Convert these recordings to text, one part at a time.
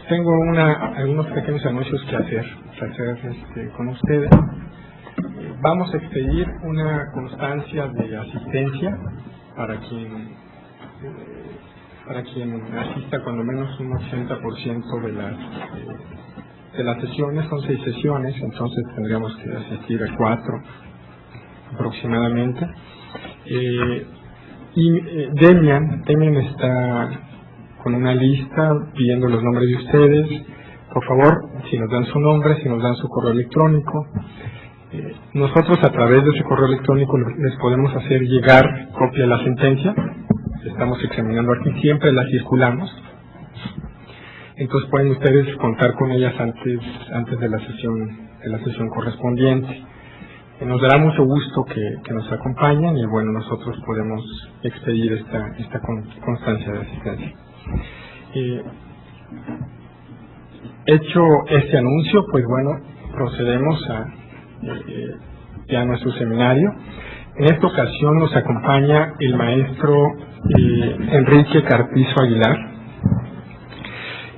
Tengo algunos pequeños anuncios que hacer con ustedes. Vamos a expedir una constancia de asistencia para quien asista cuando menos un 80% de las sesiones. Son 6 sesiones, entonces tendríamos que asistir a 4 aproximadamente. Demian está con una lista pidiendo los nombres de ustedes. Por favor, si nos dan su nombre, si nos dan su correo electrónico, nosotros a través de ese correo electrónico les podemos hacer llegar copia de la sentencia. Estamos examinando aquí, siempre la circulamos, entonces pueden ustedes contar con ellas antes de la sesión correspondiente. Nos dará mucho gusto que nos acompañen y bueno, nosotros podemos expedir esta constancia de asistencia. Hecho este anuncio, pues bueno, procedemos a nuestro seminario. En esta ocasión nos acompaña el maestro Enrique Carpizo Aguilar.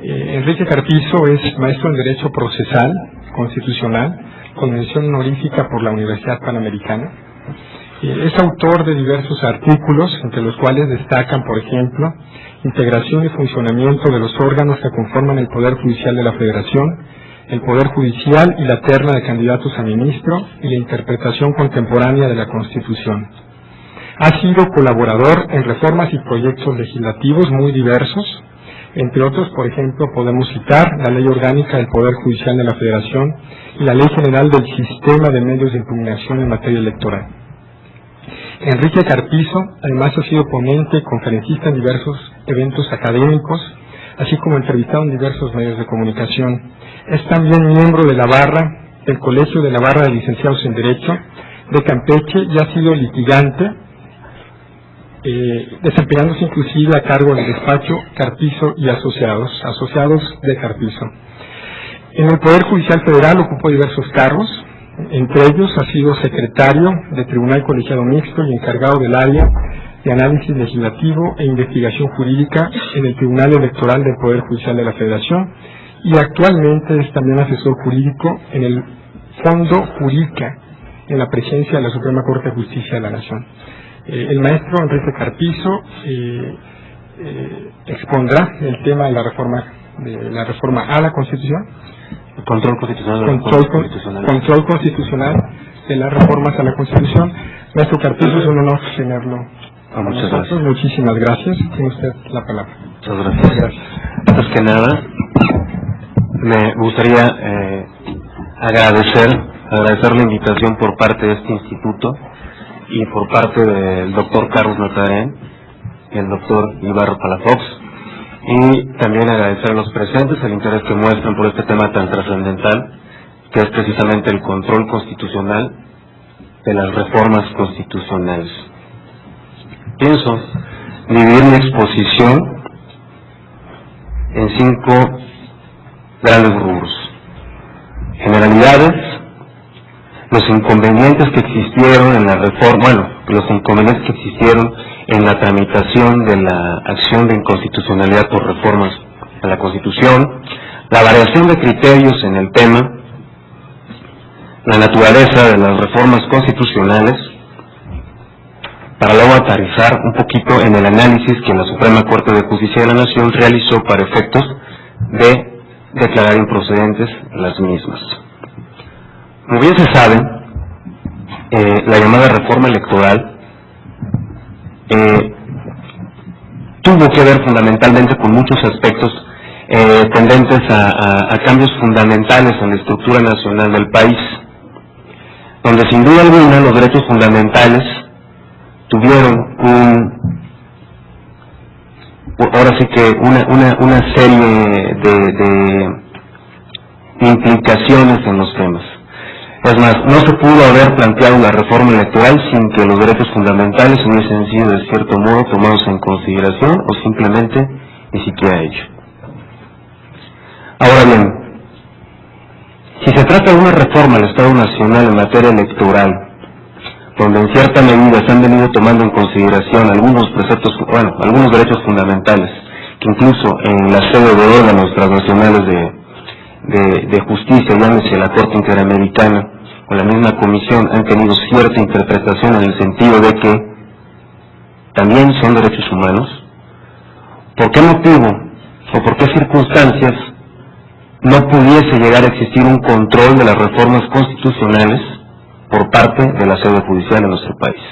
Enrique Carpizo es maestro en Derecho Procesal Constitucional, con mención honorífica por la Universidad Panamericana. Es autor de diversos artículos, entre los cuales destacan, por ejemplo, integración y funcionamiento de los órganos que conforman el Poder Judicial de la Federación, el Poder Judicial y la terna de candidatos a ministro, y la interpretación contemporánea de la Constitución. Ha sido colaborador en reformas y proyectos legislativos muy diversos. Entre otros, por ejemplo, podemos citar la Ley Orgánica del Poder Judicial de la Federación y la Ley General del Sistema de Medios de Impugnación en materia electoral. Enrique Carpizo, además, ha sido ponente y conferencista en diversos eventos académicos, así como entrevistado en diversos medios de comunicación. Es también miembro de la barra, del Colegio de la Barra de Licenciados en Derecho de Campeche, y ha sido litigante, desempeñándose inclusive a cargo del despacho Carpizo y asociados de Carpizo. En el Poder Judicial Federal ocupó diversos cargos, entre ellos ha sido secretario de Tribunal Colegiado Mixto y encargado del área de análisis legislativo e investigación jurídica en el Tribunal Electoral del Poder Judicial de la Federación, y actualmente es también asesor jurídico en el Fondo Jurica, en la presencia de la Suprema Corte de Justicia de la Nación. El maestro Enrique Carpizo expondrá el tema de la reforma a la Constitución, control constitucional de las reformas a la Constitución. Maestro Carpizo, es un honor tenerlo. Muchas gracias. Muchísimas gracias. Tiene usted la palabra. Muchas gracias. Antes que nada, me gustaría agradecer la invitación por parte de este instituto y por parte del doctor Carlos Natarén y el doctor Ibarra Palafox, y también agradecer a los presentes el interés que muestran por este tema tan trascendental, que es precisamente el control constitucional de las reformas constitucionales. Pienso dividir mi exposición en 5 grandes rubros: generalidades, los inconvenientes que existieron en la reforma, los inconvenientes que existieron en la tramitación de la acción de inconstitucionalidad por reformas a la Constitución, la variación de criterios en el tema, la naturaleza de las reformas constitucionales, para luego aterrizar un poquito en el análisis que la Suprema Corte de Justicia de la Nación realizó para efectos de declarar improcedentes las mismas. Como bien se sabe, la llamada reforma electoral tuvo que ver fundamentalmente con muchos aspectos tendentes a cambios fundamentales en la estructura nacional del país, donde sin duda alguna los derechos fundamentales tuvieron una serie de implicaciones en los temas. Es más, no se pudo haber planteado una reforma electoral sin que los derechos fundamentales hubiesen sido de cierto modo tomados en consideración o simplemente ni siquiera hecho. Ahora bien, si se trata de una reforma al Estado Nacional en materia electoral, donde en cierta medida se han venido tomando en consideración algunos preceptos, algunos derechos fundamentales, que incluso en la sede de órganos transnacionales de justicia, llámese la Corte Interamericana o la misma Comisión, han tenido cierta interpretación en el sentido de que también son derechos humanos, ¿por qué motivo o por qué circunstancias no pudiese llegar a existir un control de las reformas constitucionales por parte de la sede judicial en nuestro país?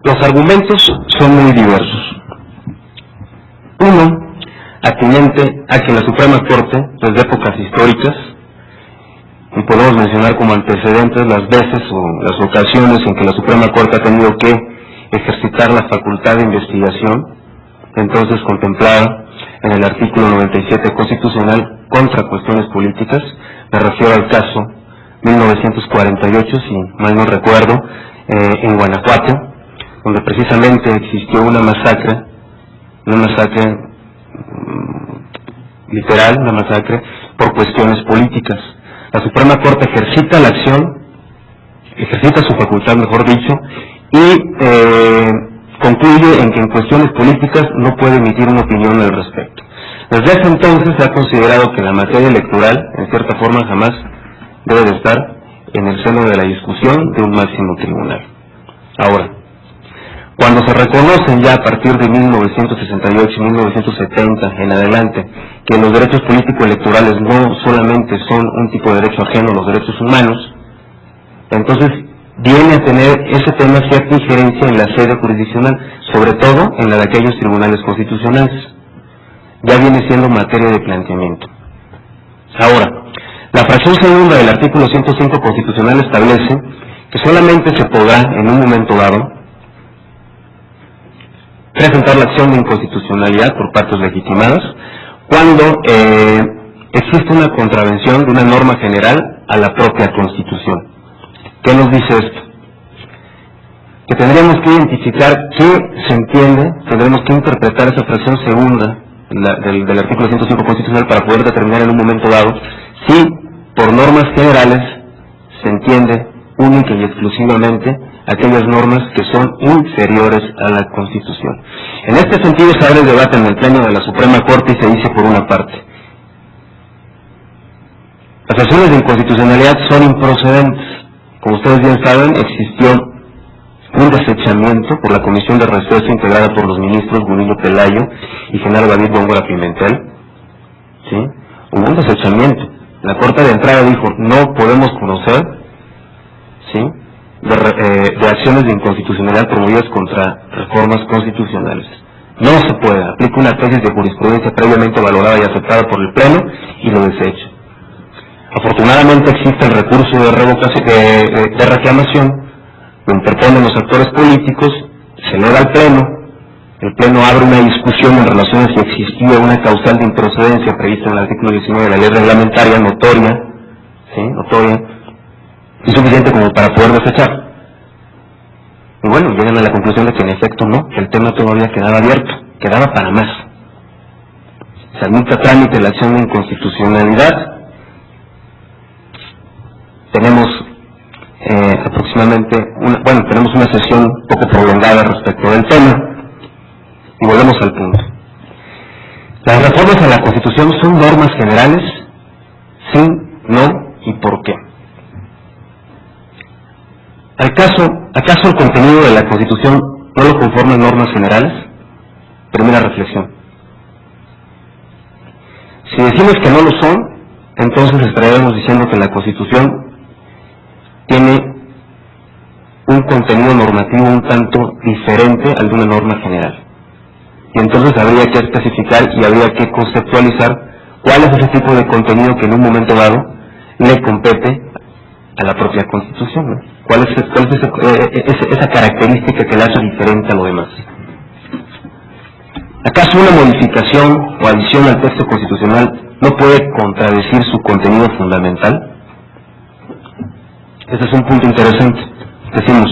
Los argumentos son muy diversos. Uno, atinente a que la Suprema Corte, desde épocas históricas, y podemos mencionar como antecedentes las veces o las ocasiones en que la Suprema Corte ha tenido que ejercitar la facultad de investigación, entonces contemplada en el artículo 97 constitucional contra cuestiones políticas. Me refiero al caso 1948, si mal no recuerdo, en Guanajuato, donde precisamente existió una masacre literal, una masacre por cuestiones políticas. La Suprema Corte ejercita la acción, ejercita su facultad, mejor dicho, y concluye en que en cuestiones políticas no puede emitir una opinión al respecto. Desde ese entonces se ha considerado que la materia electoral, en cierta forma, jamás debe de estar en el seno de la discusión de un máximo tribunal. Ahora, cuando se reconocen ya a partir de 1968 y 1970 en adelante que los derechos político-electorales no solamente son un tipo de derecho ajeno a los derechos humanos, entonces viene a tener ese tema cierta injerencia en la sede jurisdiccional, sobre todo en la de aquellos tribunales constitucionales. Ya viene siendo materia de planteamiento. Ahora, la fracción segunda del artículo 105 constitucional establece que solamente se podrá, en un momento dado, presentar la acción de inconstitucionalidad por partes legitimadas cuando existe una contravención de una norma general a la propia Constitución. ¿Qué nos dice esto? Que tendríamos que identificar qué se entiende, tendremos que interpretar esa fracción segunda del artículo 105 constitucional para poder determinar en un momento dado si por normas generales se entiende única y exclusivamente aquellas normas que son inferiores a la Constitución. En este sentido se abre el debate en el Pleno de la Suprema Corte y se dice por una parte: las acciones de inconstitucionalidad son improcedentes. Como ustedes bien saben, existió un desechamiento por la Comisión de Receso integrada por los ministros Gunillo Pelayo y Genaro David Góngora Pimentel. ¿Sí? Hubo un desechamiento. La Corte de entrada dijo: no podemos conocer, ¿sí?, de acciones de inconstitucionalidad promovidas contra reformas constitucionales. No se puede. Aplica una tesis de jurisprudencia previamente valorada y aceptada por el Pleno y lo desecha. Afortunadamente existe el recurso de revocación, de reclamación, lo interponen los actores políticos, se eleva al Pleno, el Pleno abre una discusión en relación a si existía una causal de improcedencia prevista en el artículo 19 de la ley reglamentaria notoria, ¿sí?, notoria, y suficiente como para poder desechar. Y bueno, llegan a la conclusión de que en efecto no, que el tema todavía quedaba abierto, quedaba para más. Se admite a trámite la acción de inconstitucionalidad. Tenemos aproximadamente, tenemos una sesión un poco prolongada respecto del tema, y volvemos al punto. Las reformas a la Constitución son normas generales, sí, no y por qué. ¿Acaso el contenido de la Constitución no lo conforman normas generales? Primera reflexión. Si decimos que no lo son, entonces estaríamos diciendo que la Constitución tiene un contenido normativo un tanto diferente al de una norma general. Y entonces habría que especificar y habría que conceptualizar cuál es ese tipo de contenido que en un momento dado le compete a la propia Constitución, ¿no? ¿Cuál es esa característica que la hace diferente a lo demás? ¿Acaso una modificación o adición al texto constitucional no puede contradecir su contenido fundamental? Ese es un punto interesante. Decimos,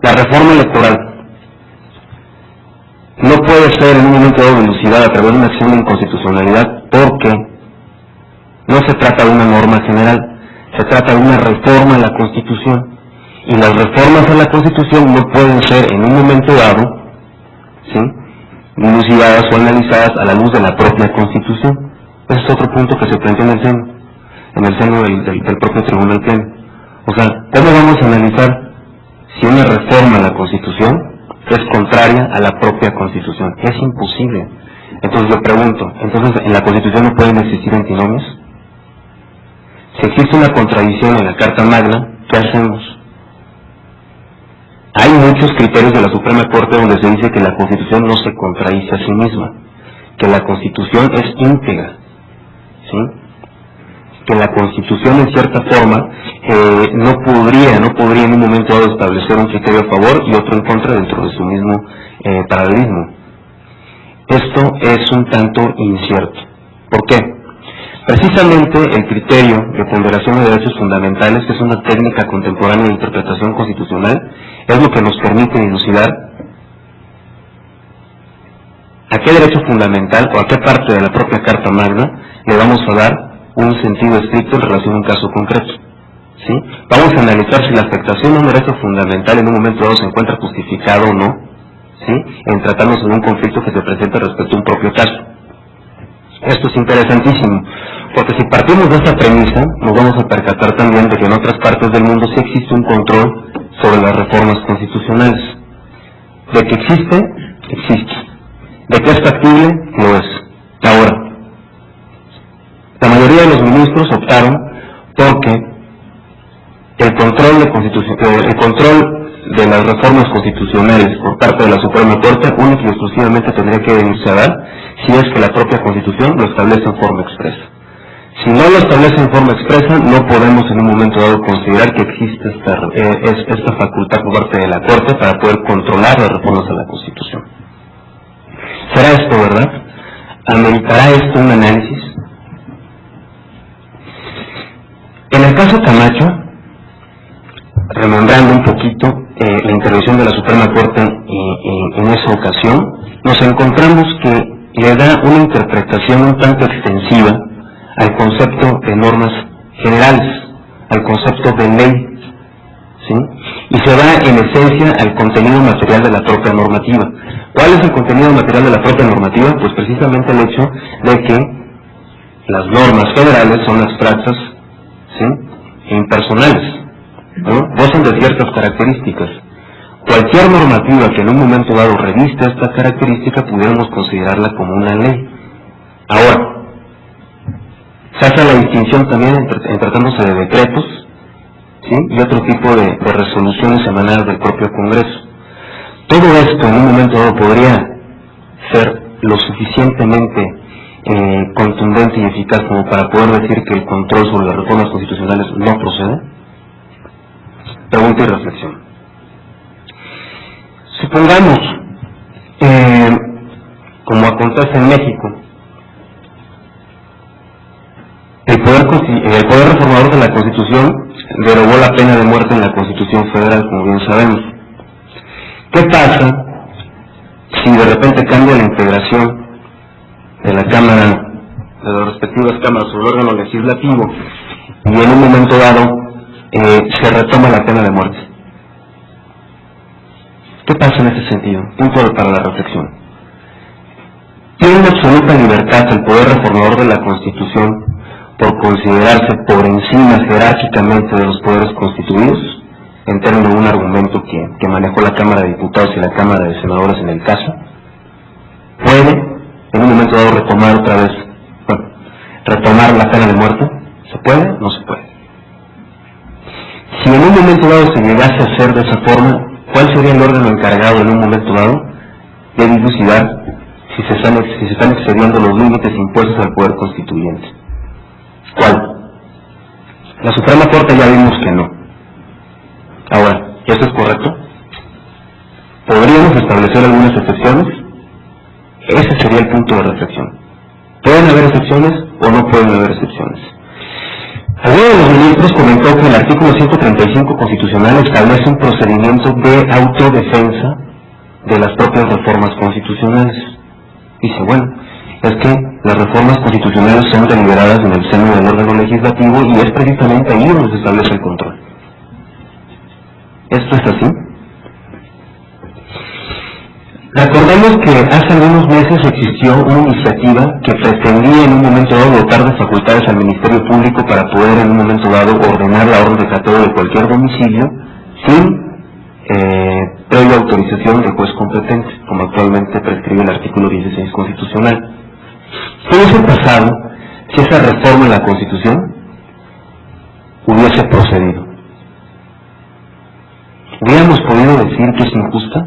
la reforma electoral no puede ser en un momento dado dilucidada a través de una acción de inconstitucionalidad porque no se trata de una norma general, se trata de una reforma a la Constitución. Y las reformas a la Constitución no pueden ser en un momento dado, ¿sí?, dilucidadas o analizadas a la luz de la propia Constitución. Ese es otro punto que se plantea en el seno del propio Tribunal Pleno. O sea, ¿cómo vamos a analizar si una reforma a la Constitución es contraria a la propia Constitución? Es imposible. Entonces yo pregunto, ¿entonces en la Constitución no pueden existir antinomios? Si existe una contradicción en la Carta Magna, ¿qué hacemos? Hay muchos criterios de la Suprema Corte donde se dice que la Constitución no se contradice a sí misma, que la Constitución es íntegra, ¿sí?, que la Constitución en cierta forma no podría en un momento dado establecer un criterio a favor y otro en contra dentro de su mismo paralelismo. Esto es un tanto incierto. ¿Por qué? Precisamente el criterio de ponderación de derechos fundamentales, que es una técnica contemporánea de interpretación constitucional, es lo que nos permite dilucidar a qué derecho fundamental o a qué parte de la propia Carta Magna le vamos a dar un sentido estricto en relación a un caso concreto, ¿sí? Vamos a analizar si la afectación a un derecho fundamental en un momento dado se encuentra justificado o no, ¿sí?, en tratarnos de un conflicto que se presenta respecto a un propio caso. Esto es interesantísimo, porque si partimos de esta premisa, nos vamos a percatar también de que en otras partes del mundo sí existe un control sobre las reformas constitucionales. De que existe, existe. De que es factible, lo es. Ahora, la mayoría de los ministros optaron porque el control de las reformas constitucionales por parte de la Suprema Corte única y exclusivamente tendría que venirse a dar si es que la propia Constitución lo establece en forma expresa. Si no lo establece en forma expresa, no podemos en un momento dado considerar que existe esta facultad por parte de la Corte para poder controlar las reformas a la Constitución. ¿Será esto verdad? ¿Ameritará esto un análisis? En el caso Camacho, remembrando un poquito la intervención de la Suprema Corte en esa ocasión, nos encontramos que le da una interpretación un tanto extensiva al concepto de normas generales, al concepto de ley, ¿sí?, y se va en esencia al contenido material de la propia normativa. ¿Cuál es el contenido material de la propia normativa? Pues precisamente el hecho de que las normas federales son abstractas, ¿sí?, e impersonales, ¿no? Gozan de ciertas características. Cualquier normativa que en un momento dado revista esta característica pudiéramos considerarla como una ley. Ahora, se hace la distinción también en tratándose de decretos, ¿sí?, y otro tipo de resoluciones emanadas del propio Congreso. Todo esto en un momento dado podría ser lo suficientemente contundente y eficaz como para poder decir que el control sobre las reformas constitucionales no procede. Pregunta y reflexión. Supongamos, como acontece en México, el poder reformador de la Constitución derogó la pena de muerte en la Constitución Federal, como bien sabemos. ¿Qué pasa si de repente cambia la integración de la Cámara, de las respectivas cámaras sobre el órgano legislativo, y en un momento dado se retoma la pena de muerte? ¿Qué pasa en ese sentido? Punto para la reflexión. Tiene absoluta libertad el poder reformador de la Constitución por considerarse por encima jerárquicamente de los poderes constituidos, en términos de un argumento que manejó la Cámara de Diputados y la Cámara de Senadores en el caso. ¿Puede en un momento dado retomar la pena de muerte? ¿Se puede? No se puede. Si en un momento dado se llegase a hacer de esa forma, ¿cuál sería el órgano encargado en un momento dado de dilucidar si se están excediendo los límites impuestos al poder constituyente? ¿Cuál? La Suprema Corte ya vimos que no. Ahora, ¿eso es correcto? ¿Podríamos establecer algunas excepciones? Ese sería el punto de reflexión. ¿Pueden haber excepciones o no pueden haber excepciones? Alguno de los ministros comentó que el artículo 135 constitucional establece un procedimiento de autodefensa de las propias reformas constitucionales. Dice, bueno, es que las reformas constitucionales son deliberadas en el seno del órgano legislativo y es precisamente ahí donde se establece el control. ¿Esto es así? Recordemos que hace algunos meses existió una iniciativa que pretendía en un momento dado dotar de facultades al Ministerio Público para poder en un momento dado ordenar la orden de cateo de cualquier domicilio sin previa autorización del juez competente, como actualmente prescribe el artículo 16 constitucional. ¿Qué hubiese pasado si esa reforma en la Constitución hubiese procedido? ¿Hubiéramos podido decir que es injusta?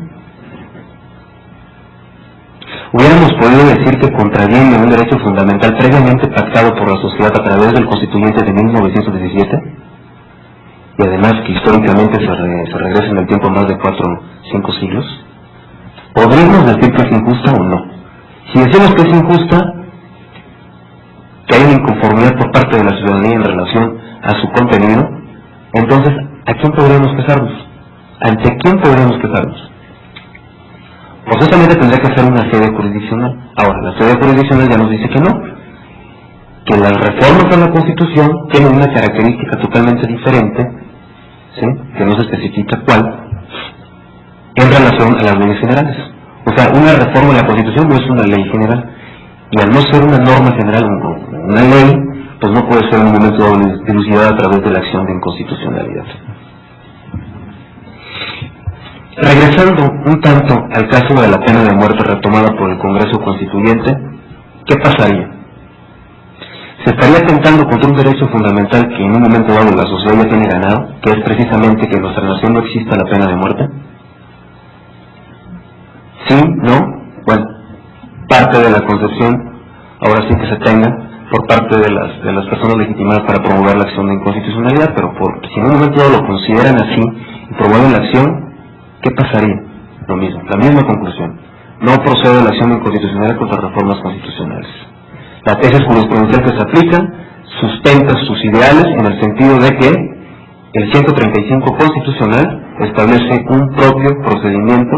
¿Hubiéramos podido decir que contraviene un derecho fundamental previamente pactado por la sociedad a través del Constituyente de 1917? Y además que históricamente se regresa en el tiempo más de 4 o 5 siglos. ¿Podríamos decir que es injusta o no? Si decimos que es injusta, que hay una inconformidad por parte de la ciudadanía en relación a su contenido, entonces, ¿a quién podríamos quejarnos? ¿Ante quién podríamos quejarnos? Forzosamente tendría que ser una sede jurisdiccional. Ahora, la sede jurisdiccional ya nos dice que no, que las reformas a la Constitución tienen una característica totalmente diferente, ¿sí?, que no se especifica cuál, en relación a las leyes generales. O sea, una reforma a la Constitución no es una ley general, y al no ser una norma general, una ley, pues no puede ser en un momento dado dilucidada a través de la acción de inconstitucionalidad. Regresando un tanto al caso de la pena de muerte retomada por el Congreso Constituyente, ¿qué pasaría? ¿Se estaría atentando contra un derecho fundamental que en un momento dado la sociedad ya tiene ganado, que es precisamente que en nuestra nación no exista la pena de muerte? ¿Sí? ¿No? Bueno, parte de la concepción, ahora sí que se tenga, por parte de las personas legitimadas para promover la acción de inconstitucionalidad, pero si en un momento dado lo consideran así y promueven la acción, ¿qué pasaría? Lo mismo, la misma conclusión. No procede la acción de inconstitucionalidad contra reformas constitucionales. La tesis jurisprudencial que se aplica sustenta sus ideales en el sentido de que el 135 constitucional establece un propio procedimiento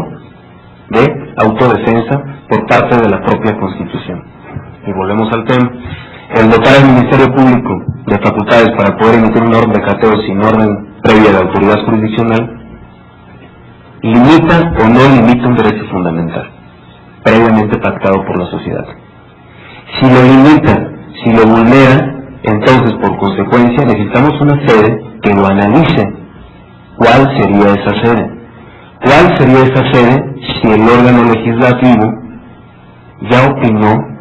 de autodefensa por parte de la propia Constitución. Y volvemos al tema. El dotar al Ministerio Público de facultades para poder emitir una orden de cateo sin orden previa de autoridad jurisdiccional ¿limita o no limita un derecho fundamental previamente pactado por la sociedad? Si lo limita, si lo vulnera, entonces por consecuencia necesitamos una sede que lo analice. ¿Cuál sería esa sede? ¿Cuál sería esa sede si el órgano legislativo ya opinó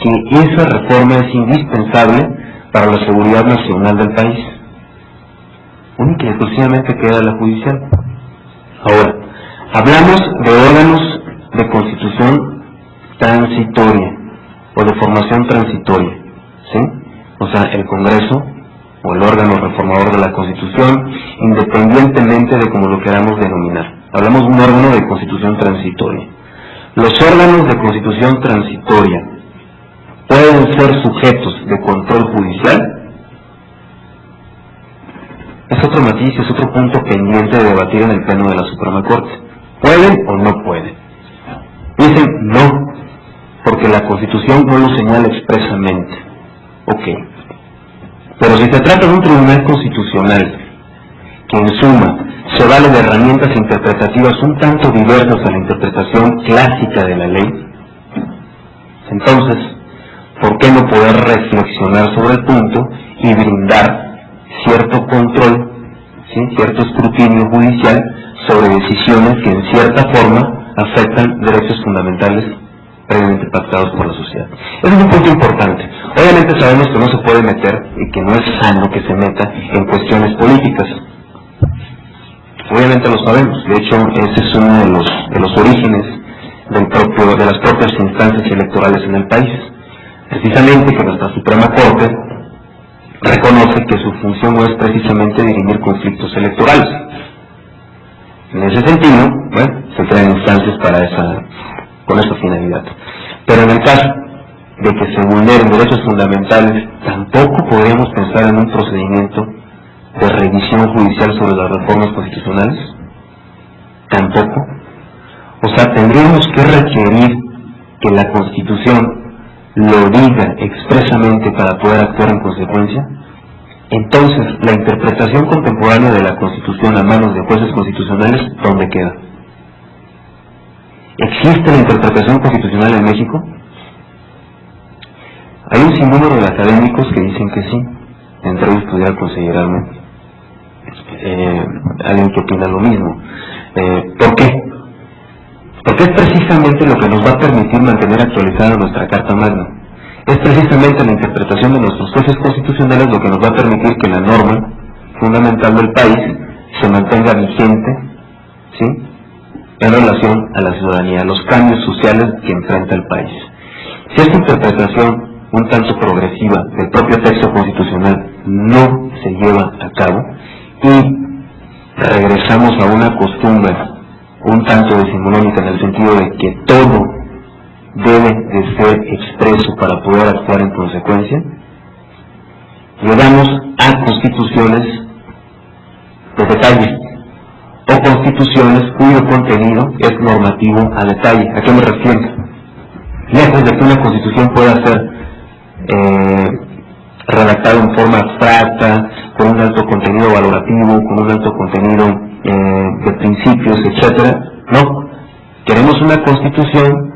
que esa reforma es indispensable para la seguridad nacional del país? Única y exclusivamente queda la judicial. Ahora, hablamos de órganos de constitución transitoria o de formación transitoria, ¿sí? O sea, el Congreso o el órgano reformador de la Constitución, independientemente de cómo lo queramos denominar. Hablamos de un órgano de constitución transitoria. Los órganos de constitución transitoria pueden ser sujetos de control judicial. Es otro matiz, es otro punto pendiente de debatir en el pleno de la Suprema Corte. ¿Pueden o no pueden? Dicen no, porque la Constitución no lo señala expresamente. Ok. Pero si se trata de un tribunal constitucional que en suma se vale de herramientas interpretativas un tanto diversas a la interpretación clásica de la ley, entonces, ¿por qué no poder reflexionar sobre el punto y brindar cierto control, ¿sí?, cierto escrutinio judicial sobre decisiones que en cierta forma afectan derechos fundamentales previamente pactados por la sociedad? Ese es un punto importante. Obviamente sabemos que no se puede meter y que no es sano que se meta en cuestiones políticas. Obviamente lo sabemos. De hecho, ese es uno de los orígenes de las propias instancias electorales en el país. Precisamente que nuestra Suprema Corte reconoce que su función no es precisamente dirimir conflictos electorales. En ese sentido, bueno, se crean instancias con esa finalidad. Pero en el caso de que se vulneren derechos fundamentales, tampoco podríamos pensar en un procedimiento de revisión judicial sobre las reformas constitucionales. Tampoco. O sea, tendríamos que requerir que la Constitución lo diga expresamente para poder actuar en consecuencia. Entonces, la interpretación contemporánea de la Constitución a manos de jueces constitucionales, ¿dónde queda? ¿Existe la interpretación constitucional en México? Hay un sinnúmero de académicos que dicen que sí, entre ellos pudiera considerarme alguien que opina lo mismo. ¿Por qué? Porque es precisamente lo que nos va a permitir mantener actualizada nuestra Carta Magna. Es precisamente la interpretación de nuestros jueces constitucionales lo que nos va a permitir que la norma fundamental del país se mantenga vigente, ¿sí?, en relación a la ciudadanía, a los cambios sociales que enfrenta el país. Si esta interpretación un tanto progresiva del propio texto constitucional no se lleva a cabo y regresamos a una costumbre un tanto decimonónica en el sentido de que todo debe de ser expreso para poder actuar en consecuencia, llegamos a constituciones de detalle o constituciones cuyo contenido es normativo a detalle. ¿A qué me refiero? Lejos de que una constitución pueda ser redactada en forma abstracta, con un alto contenido valorativo, con un alto contenido de principios, etcétera. No, queremos una constitución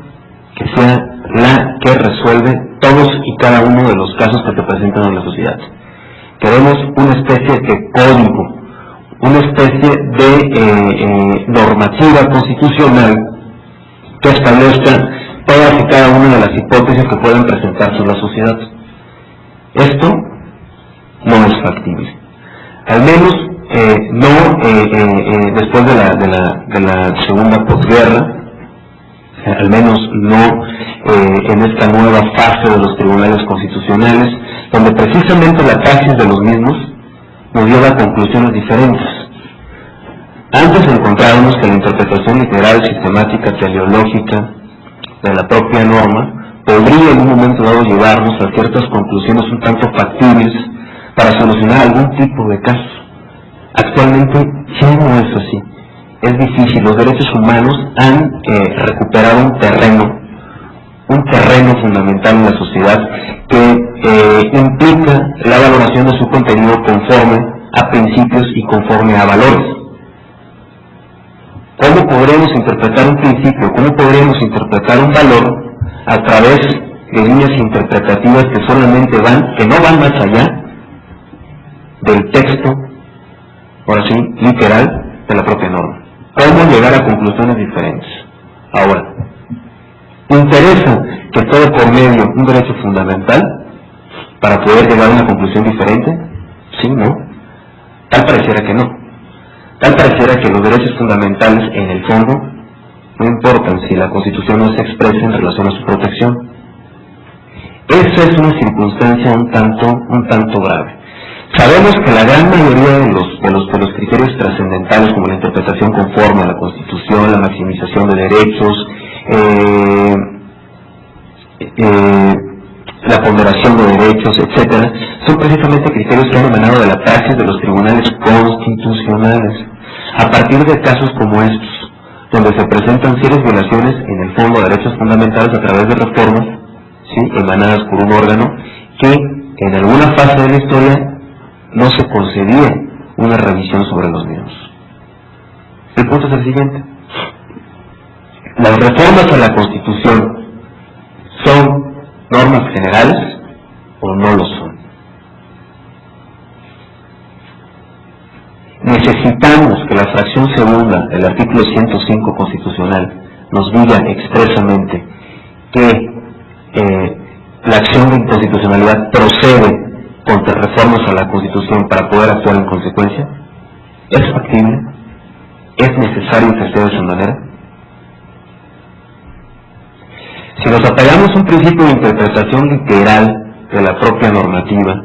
que sea la que resuelve todos y cada uno de los casos que se presentan en la sociedad. Queremos una especie de código, una especie de normativa constitucional que establezca todas y cada una de las hipótesis que pueden presentarse en la sociedad. Esto no es factible. Al menos después de la segunda posguerra, al menos no en esta nueva fase de los tribunales constitucionales, donde precisamente la praxis de los mismos nos lleva a conclusiones diferentes. Antes encontrábamos que la interpretación literal, sistemática, teleológica de la propia norma podría en un momento dado llevarnos a ciertas conclusiones un tanto factibles para solucionar algún tipo de caso. Actualmente ya no es así. Es difícil. Los derechos humanos han recuperado un terreno fundamental en la sociedad que implica la valoración de su contenido conforme a principios y conforme a valores. ¿Cómo podremos interpretar un principio? ¿Cómo podremos interpretar un valor a través de líneas interpretativas que solamente que no van más allá del texto, ahora sí, literal, de la propia norma? ¿Cómo llegar a conclusiones diferentes? Ahora, ¿interesa que todo por medio un derecho fundamental para poder llegar a una conclusión diferente? Sí, ¿no? Tal pareciera que no. Tal pareciera que los derechos fundamentales, en el fondo, no importan si la Constitución no se expresa en relación a su protección. Esa es una circunstancia un tanto grave. Sabemos que la gran mayoría de los criterios trascendentales, como la interpretación conforme a la Constitución, la maximización de derechos, la ponderación de derechos, etcétera, son precisamente criterios que han emanado de la praxis de los tribunales constitucionales, a partir de casos como estos, donde se presentan serias violaciones en el fondo de derechos fundamentales a través de reformas, ¿sí?, emanadas por un órgano que en alguna fase de la historia no se concedía una revisión sobre los mismos. El punto es el siguiente: las reformas a la Constitución son normas generales o no lo son. Necesitamos que la fracción segunda del artículo 105 constitucional nos diga expresamente que la acción de inconstitucionalidad procede contra reformas a la Constitución para poder actuar en consecuencia. ¿Es factible? ¿Es necesario que sea de esa manera? Si nos apegamos a un principio de interpretación literal de la propia normativa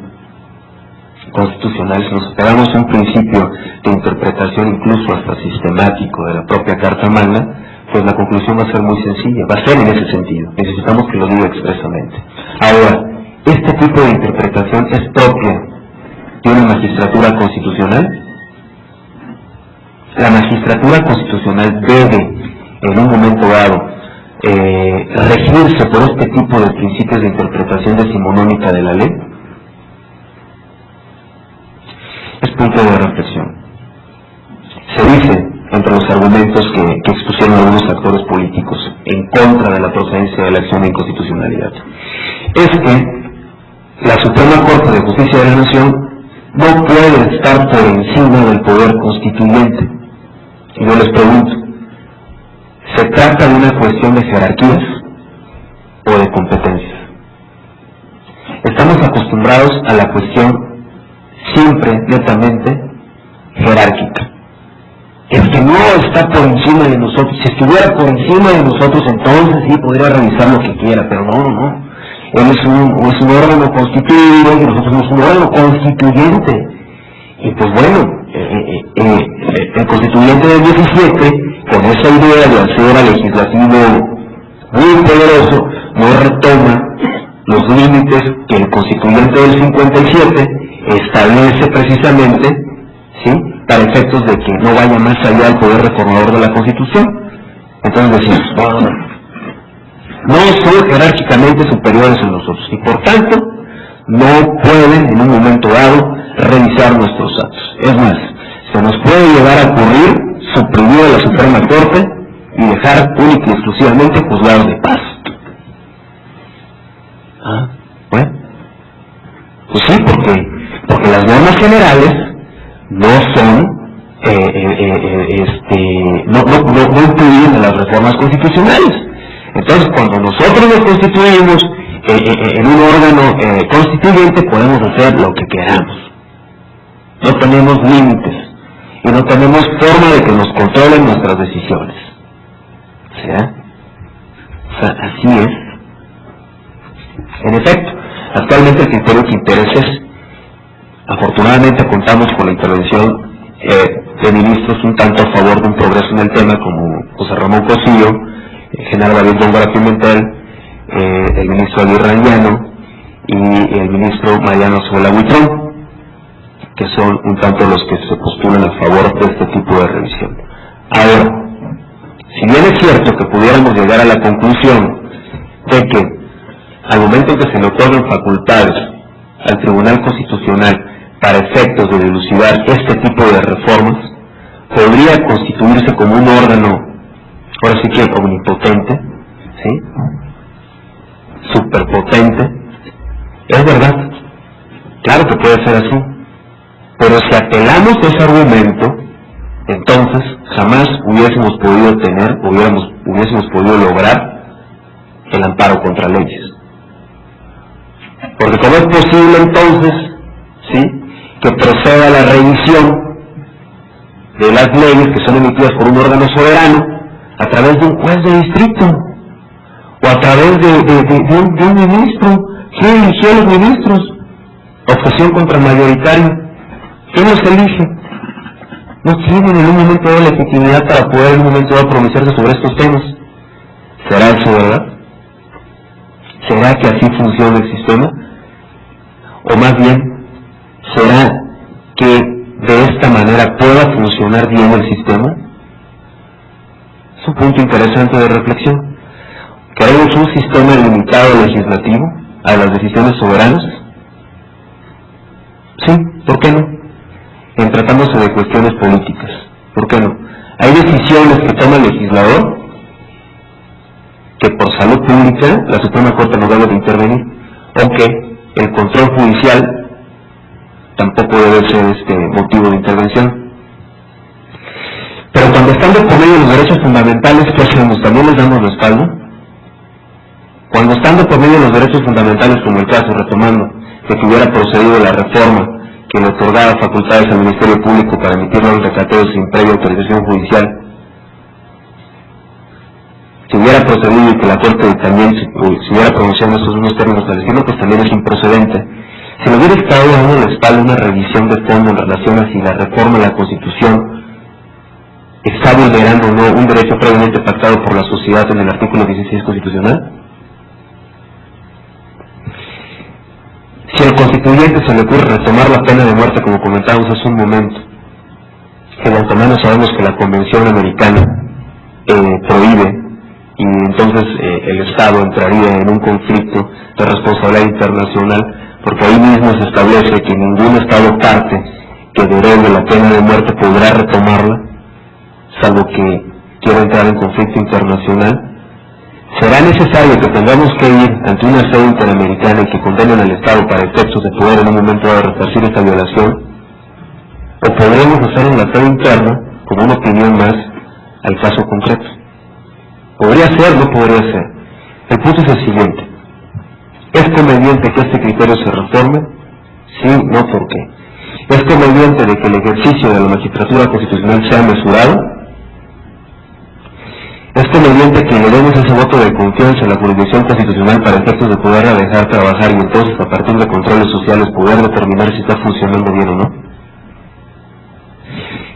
constitucional, si nos apegamos a un principio de interpretación incluso hasta sistemático de la propia Carta Magna, pues la conclusión va a ser muy sencilla, va a ser en ese sentido. Necesitamos que lo diga expresamente. Ahora, ¿este tipo de interpretación es propia de una magistratura constitucional? La magistratura constitucional debe, en un momento dado, regirse por este tipo de principios de interpretación decimonónica de la ley. Es punto de reflexión. Se dice, entre los argumentos que expusieron algunos actores políticos en contra de la procedencia de la acción de inconstitucionalidad, es que la Suprema Corte de Justicia de la Nación no puede estar por encima del poder constituyente. Y yo les pregunto, ¿se trata de una cuestión de jerarquías o de competencias? Estamos acostumbrados a la cuestión siempre netamente jerárquica. El que no está por encima de nosotros, si estuviera por encima de nosotros, entonces sí podría revisar lo que quiera, pero no. Él es un órgano constituido y nosotros somos un órgano constituyente. Y pues bueno, el constituyente del 17, con esa idea de hacer al legislativo muy poderoso, no retoma los límites que el constituyente del 57 establece precisamente, ¿sí?, para efectos de que no vaya más allá del poder reformador de la Constitución. Entonces decimos, no son jerárquicamente superiores a nosotros y por tanto no pueden en un momento dado revisar nuestros actos. Es más, se nos puede llegar a ocurrir suprimir a la Suprema Corte y dejar única y exclusivamente juzgados de paz. Bueno, pues sí, porque las normas generales no son no incluyen las reformas constitucionales. Entonces, cuando nosotros nos constituimos en un órgano constituyente, podemos hacer lo que queramos. No tenemos límites y no tenemos forma de que nos controlen nuestras decisiones. O sea, así es. En efecto, actualmente el criterio que interesa, afortunadamente contamos con la intervención de ministros un tanto a favor de un progreso en el tema, como José Ramón Cosío, el general David Góngora Pimentel, el ministro Aguirre Anguiano y el ministro Mariano Zola Huitrón, que son un tanto los que se postulan a favor de este tipo de revisión. Ahora, si bien es cierto que pudiéramos llegar a la conclusión de que al momento en que se le otorgan facultades al Tribunal Constitucional para efectos de dilucidar este tipo de reformas, podría constituirse como un órgano, ahora sí que omnipotente, ¿sí?, superpotente. Es verdad, claro que puede ser así, pero si apelamos ese argumento, entonces jamás hubiésemos podido tener, hubiésemos podido lograr el amparo contra leyes. Porque ¿cómo es posible entonces, sí, que proceda la revisión de las leyes que son emitidas por un órgano soberano a través de un juez de distrito o a través de un ministro? ¿Quién eligió a los ministros? Opción contra mayoritario. ¿Quién los elige? No tienen en un momento dado legitimidad para poder en un momento dado pronunciarse sobre estos temas. ¿Será eso verdad? ¿Será que así funciona el sistema? O más bien, ¿será que de esta manera pueda funcionar bien el sistema? Es un punto interesante de reflexión. ¿Queremos un sistema limitado legislativo a las decisiones soberanas? Sí, ¿por qué no? En tratándose de cuestiones políticas, ¿por qué no? Hay decisiones que toma el legislador que por salud pública la Suprema Corte no debe de intervenir, o que el control judicial tampoco debe ser motivo de intervención. Pero cuando están de por medio los derechos fundamentales, ¿qué hacemos? ¿También les damos respaldo? Cuando están de por medio los derechos fundamentales, como el caso, retomando, de que hubiera procedido la reforma que le otorgara facultades al Ministerio Público para emitir los recateos sin previa autorización judicial, si hubiera procedido y que la Corte también se hubiera pronunciado en estos mismos términos estableciendo, pues también es improcedente. Si le hubiera estado dando la espalda una revisión de fondo en relación a si la reforma de la Constitución está vulnerando o no un derecho previamente pactado por la sociedad en el artículo 16 constitucional? Si al constituyente se le ocurre retomar la pena de muerte, como comentábamos hace un momento, que de antemano sabemos que la Convención Americana prohíbe, y entonces el Estado entraría en un conflicto de responsabilidad internacional, porque ahí mismo se establece que ningún Estado parte que derogue la pena de muerte podrá retomarla, salvo que quiera entrar en conflicto internacional. ¿Será necesario que tengamos que ir ante una sede interamericana y que condenen al Estado para efectos de poder en un momento dado resarcir esta violación? ¿O podremos hacer en la sede interna como una opinión más al caso concreto? ¿Podría ser? ¿No podría ser? El punto es el siguiente. ¿Es conveniente que este criterio se reforme? Sí, no, ¿por qué? ¿Es conveniente de que el ejercicio de la magistratura constitucional sea mesurado? ¿Es conveniente que le demos ese voto de confianza a la jurisdicción constitucional para efectos de poderla dejar trabajar y entonces, a partir de controles sociales, poder determinar si está funcionando bien o no?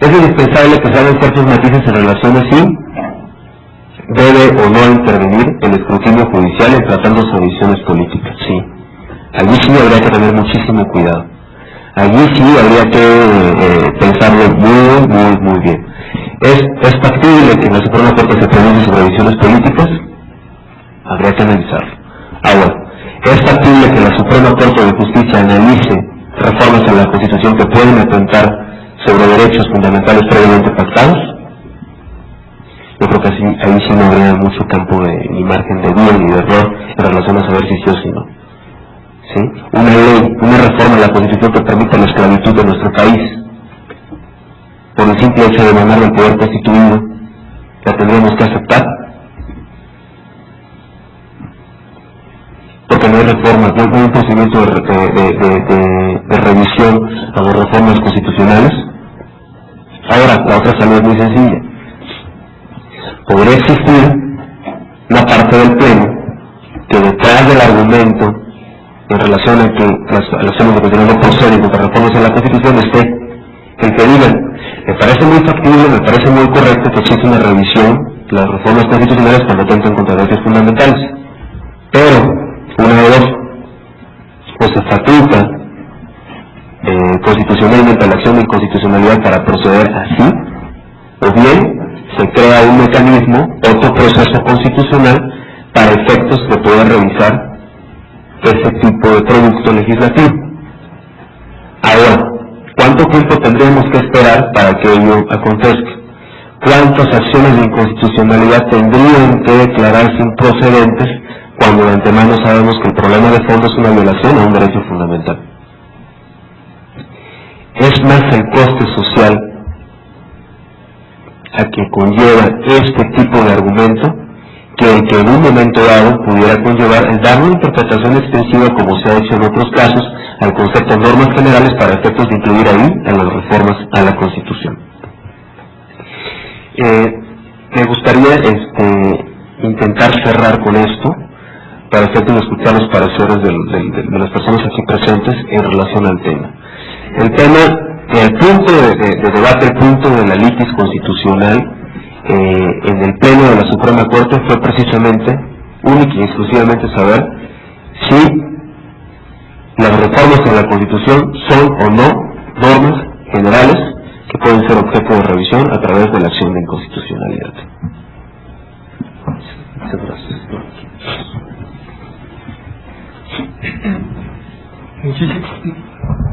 ¿Es indispensable que se hagan ciertos matices en relación a si debe o no intervenir el escrutinio judicial en tratándose de decisiones políticas? Sí. Allí sí habría que tener muchísimo cuidado. Allí sí habría que pensarlo muy bien. ¿Es factible que la Suprema Corte se pronuncie sobre decisiones políticas? Habría que analizarlo. Ahora, ¿es factible que la Suprema Corte de Justicia analice reformas a la Constitución que pueden atentar sobre derechos fundamentales previamente pactados? Yo creo que ahí sí no habría mucho campo ni margen de duda ni de error en relación a saber si sí o si no. ¿Sí? Una ley, una reforma a la Constitución que permita la esclavitud de nuestro país, por el simple hecho de emanar del poder constituido, la tendríamos que aceptar, porque no hay reformas, no hay un procedimiento de revisión a las reformas constitucionales. Ahora, la otra salida es muy sencilla. Podría existir una parte del Pleno que detrás del argumento en relación a que las elecciones de constitución no proceden contra reformas en la Constitución esté el que digan: me parece muy factible, me parece muy correcto que exista una revisión de las reformas constitucionales cuando atentan contra derechos fundamentales, pero una de dos: o se faculta constitucionalmente la acción de inconstitucionalidad para proceder así, o bien se crea un mecanismo, otro proceso constitucional para efectos de poder revisar ese tipo de producto legislativo. Ahora, ¿cuánto tiempo tendremos que esperar para que ello acontezca? ¿Cuántas acciones de inconstitucionalidad tendrían que declararse improcedentes cuando de antemano sabemos que el problema de fondo es una violación a un derecho fundamental? Es más el coste social a que conlleva este tipo de argumento que el que en un momento dado pudiera conllevar el dar una interpretación extensiva, como se ha hecho en otros casos, al concepto de normas generales para efectos de incluir ahí en las reformas a la Constitución. Me gustaría intentar cerrar con esto para efectos de escuchar los pareceres de las personas aquí presentes en relación al tema. El tema, el punto de debate, el punto de la litis constitucional en el pleno de la Suprema Corte fue precisamente, única y exclusivamente, saber si las reformas a la Constitución son o no normas generales que pueden ser objeto de revisión a través de la acción de inconstitucionalidad. Muchas gracias.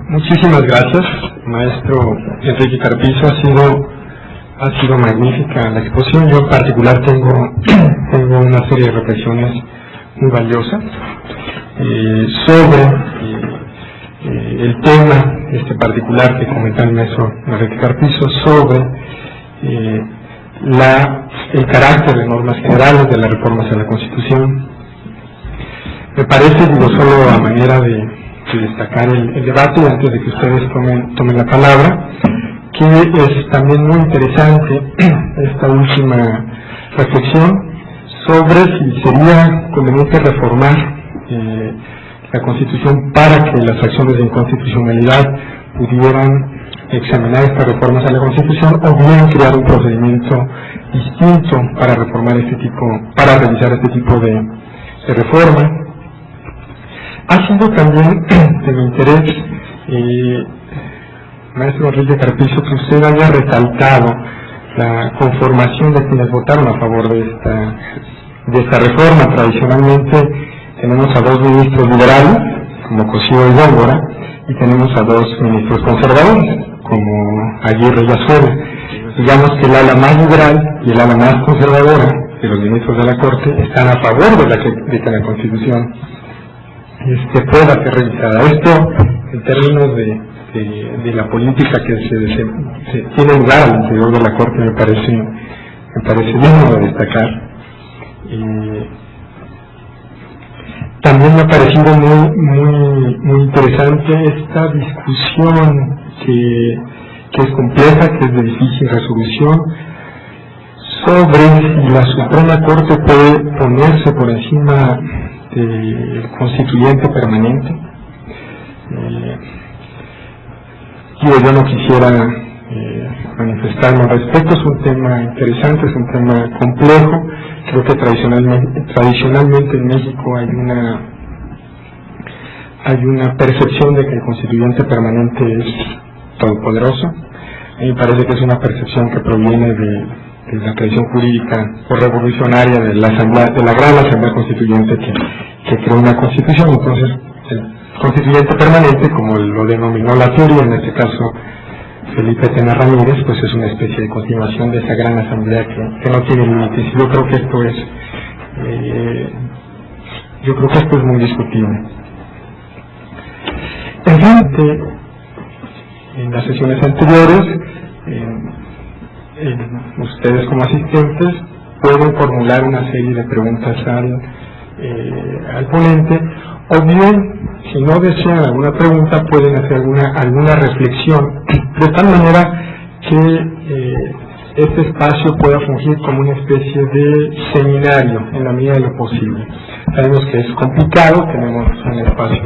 Muchísimas gracias, maestro Enrique Carpizo. Ha sido magnífica la exposición. Yo en particular tengo una serie de reflexiones muy valiosas sobre el tema particular que comentaba el maestro Enrique Carpizo, sobre el carácter de normas generales de las reformas a la Constitución. Me parece, digo, solo a manera de destacar el debate, antes de que ustedes tomen la palabra, que es también muy interesante esta última reflexión sobre si sería conveniente reformar la Constitución para que las acciones de inconstitucionalidad pudieran examinar estas reformas a la Constitución, o bien crear un procedimiento distinto para realizar este tipo de reforma. Ha sido también de mi interés, maestro Enrique Carpizo, que usted haya resaltado la conformación de quienes votaron a favor de esta reforma. Tradicionalmente tenemos a 2 ministros liberales, como Cosío y Góngora, y tenemos a 2 ministros conservadores, como Aguirre y Azuela. Digamos que el ala más liberal y el ala más conservadora de los ministros de la Corte están a favor de que la Constitución pueda ser revisada. Esto, en términos de la política que se tiene lugar al interior de la Corte, me parece digno de destacar. También me ha parecido muy interesante esta discusión que es compleja, que es de difícil resolución, sobre si la Suprema Corte puede ponerse por encima del constituyente permanente. Yo no quisiera manifestarme al respecto. Es un tema interesante, es un tema complejo. Creo que tradicionalmente en México hay una percepción de que el constituyente permanente es todopoderoso. A mí me parece que es una percepción que proviene de la tradición jurídica o revolucionaria de la gran Asamblea Constituyente que creó una constitución. Entonces, el constituyente permanente, como lo denominó la teoría, en este caso Felipe Tena Ramírez, pues es una especie de continuación de esa gran asamblea que no tiene límites. Y yo creo que esto es muy discutible. En las sesiones anteriores, ustedes como asistentes pueden formular una serie de preguntas al ponente, o bien, si no desean alguna pregunta, pueden hacer alguna reflexión, de tal manera que este espacio pueda fungir como una especie de seminario en la medida de lo posible. Sabemos que es complicado, tenemos un espacio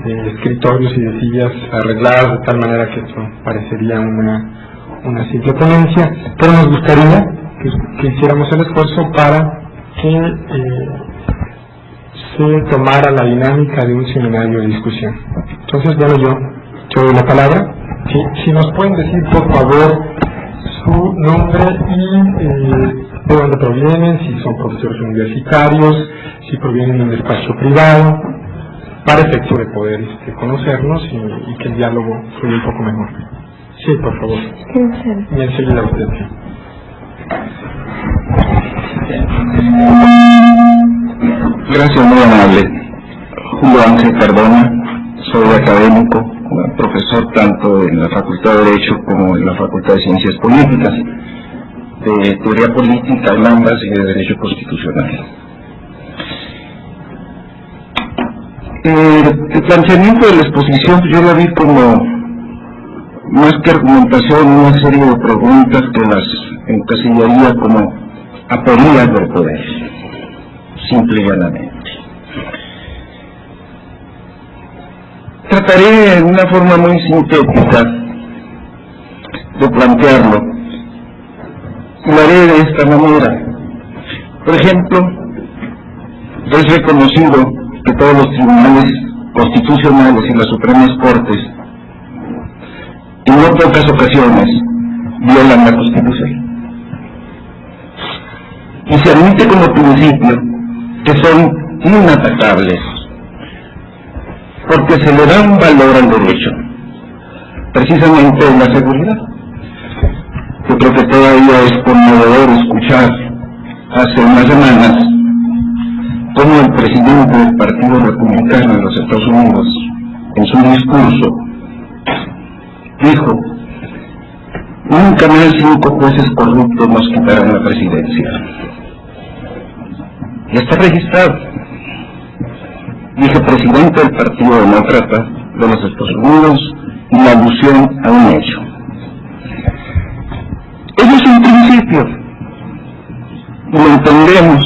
de escritorios y de sillas arregladas de tal manera que esto parecería una simple ponencia, pero nos gustaría que hiciéramos el esfuerzo para que se tomara la dinámica de un seminario de discusión. Entonces, bueno, yo doy la palabra. Si nos pueden decir, por favor, su nombre y de dónde provienen, si son profesores universitarios, si provienen de un despacho privado, para efecto de poder conocernos y que el diálogo fluya un poco mejor. Sí, por favor. Y enseguida usted. Gracias, muy amable. Julio Ángel Cardona, soy académico, profesor tanto en la Facultad de Derecho como en la Facultad de Ciencias Políticas, de Teoría Política en ambas y de Derecho Constitucional. El planteamiento de la exposición yo la vi como, más que argumentación, una serie de preguntas que las encasillaría como aporías del poder, simple y llanamente. Trataré en una forma muy sintética de plantearlo. Lo haré de esta manera. Por ejemplo, es reconocido que todos los tribunales constitucionales y las Supremas Cortes en no pocas ocasiones violan la Constitución. Y se admite como principio que son inatacables, porque se le da un valor al derecho, precisamente en la seguridad. Yo creo que todavía es conmovedor escuchar hace unas semanas cómo el presidente del Partido Republicano de los Estados Unidos, en su discurso, dijo: nunca más 5 jueces corruptos nos quitarán la presidencia. Y está registrado. Dije presidente del Partido Demócrata de los Estados Unidos, y la alusión a un hecho. Eso es un principio, y lo entendemos.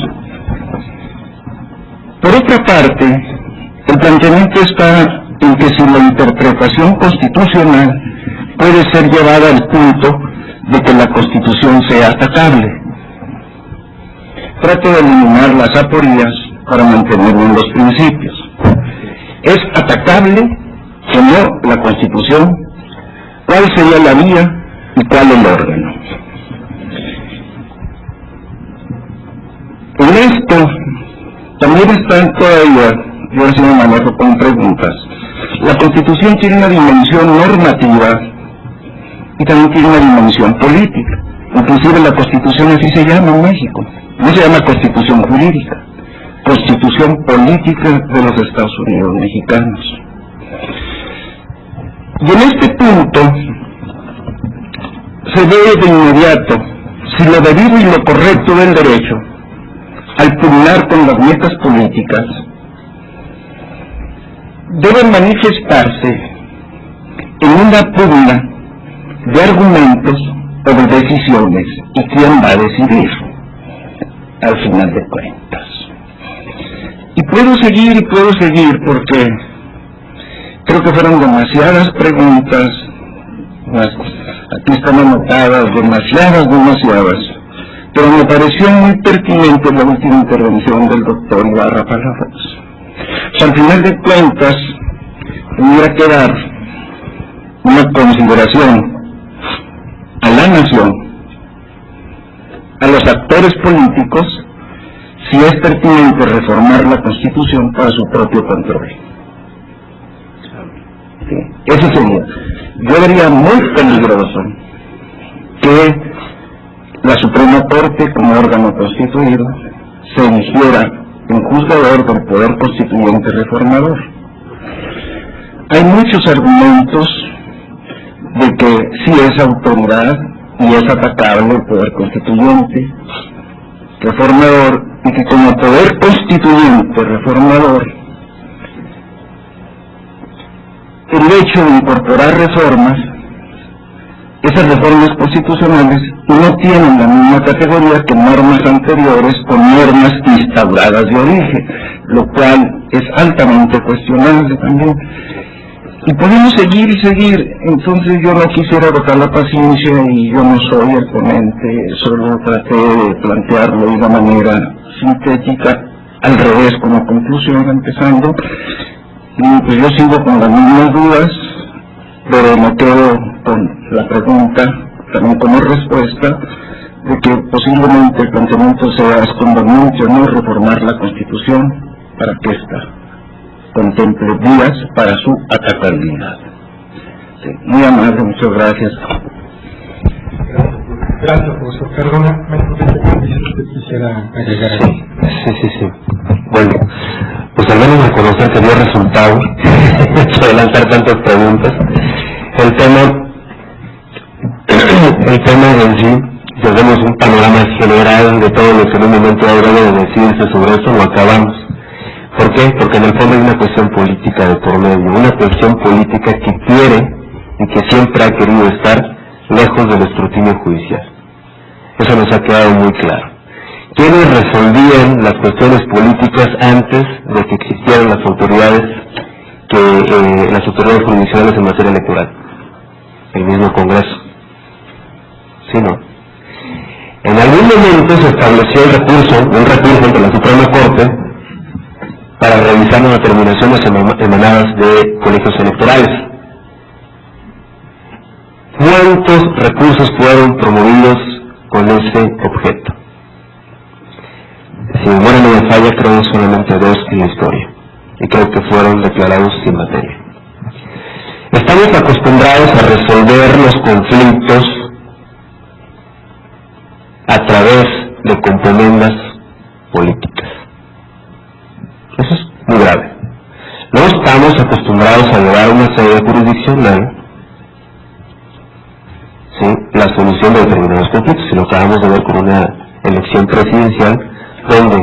Por otra parte, el planteamiento está en que si la interpretación constitucional puede ser llevada al punto de que la Constitución sea sea atacable. Trato de eliminar las aporías para mantenerme en los principios. ¿Es atacable o no la Constitución? ¿Cuál sería la vía y cuál el órgano? En esto también están todavía, yo así me manejo con preguntas. La Constitución tiene una dimensión normativa y también tiene una dimensión política. Inclusive la Constitución así se llama en México. No se llama Constitución jurídica, Constitución política de los Estados Unidos mexicanos. Y en este punto se ve de inmediato si lo debido y lo correcto del derecho, al pugnar con las metas políticas, debe manifestarse en una pugna de argumentos o de decisiones, y quién va a decidir al final de cuentas. Y puedo seguir porque creo que fueron demasiadas preguntas, aquí están anotadas demasiadas, pero me pareció muy pertinente la última intervención del doctor Ibarra Palafox. Al final de cuentas, tendría que dar una consideración a la nación, a los actores políticos, si es pertinente reformar la Constitución para su propio control. ¿Sí? Eso sería. Yo vería muy peligroso que la Suprema Corte, como órgano constituido, se erigiera en juzgador del poder constituyente reformador. Hay muchos argumentos de que sí es autoridad y es atacable el poder constituyente reformador, y que como poder constituyente reformador, el hecho de incorporar reformas, esas reformas constitucionales no tienen la misma categoría que normas anteriores o normas instauradas de origen, lo cual es altamente cuestionable también. Y podemos seguir y seguir. Entonces yo no quisiera agotar la paciencia, y yo no soy el ponente, solo traté de plantearlo de una manera sintética, al revés como conclusión, empezando. Y pues yo sigo con las mismas dudas, pero me quedo con la pregunta, también como respuesta, de que posiblemente el planteamiento sea es conveniente o no reformar la Constitución para que ésta contemple vías para su atacabilidad. Sí, muy amable, muchas gracias. Gracias, profesor. Perdona, que quisiera agregar aquí. Sí. Bueno, pues al menos reconocer que dio resultado de lanzar tantas preguntas. El tema en sí, si hacemos un panorama general de todo lo que en un momento dado debe de decirse sobre esto, lo acabamos. ¿Por qué? Porque en el fondo hay una cuestión política de por medio, una cuestión política que quiere y que siempre ha querido estar lejos del escrutinio judicial. Eso nos ha quedado muy claro. ¿Quiénes resolvían las cuestiones políticas antes de que existieran las autoridades judiciales en materia electoral? El mismo Congreso. ¿Sí, no? En algún momento se estableció un recurso ante la Suprema Corte para revisar las determinaciones emanadas de colegios electorales. ¿Cuántos recursos fueron promovidos con ese objeto? Si mi memoria no me falla, creo solamente 2 en la historia, y creo que fueron declarados sin materia. Estamos acostumbrados a resolver los conflictos a través de componendas políticas. Eso es muy grave. No estamos acostumbrados a llevar una sede jurisdiccional, ¿sí?, la solución de determinados conflictos, y lo acabamos de ver con una elección presidencial, donde,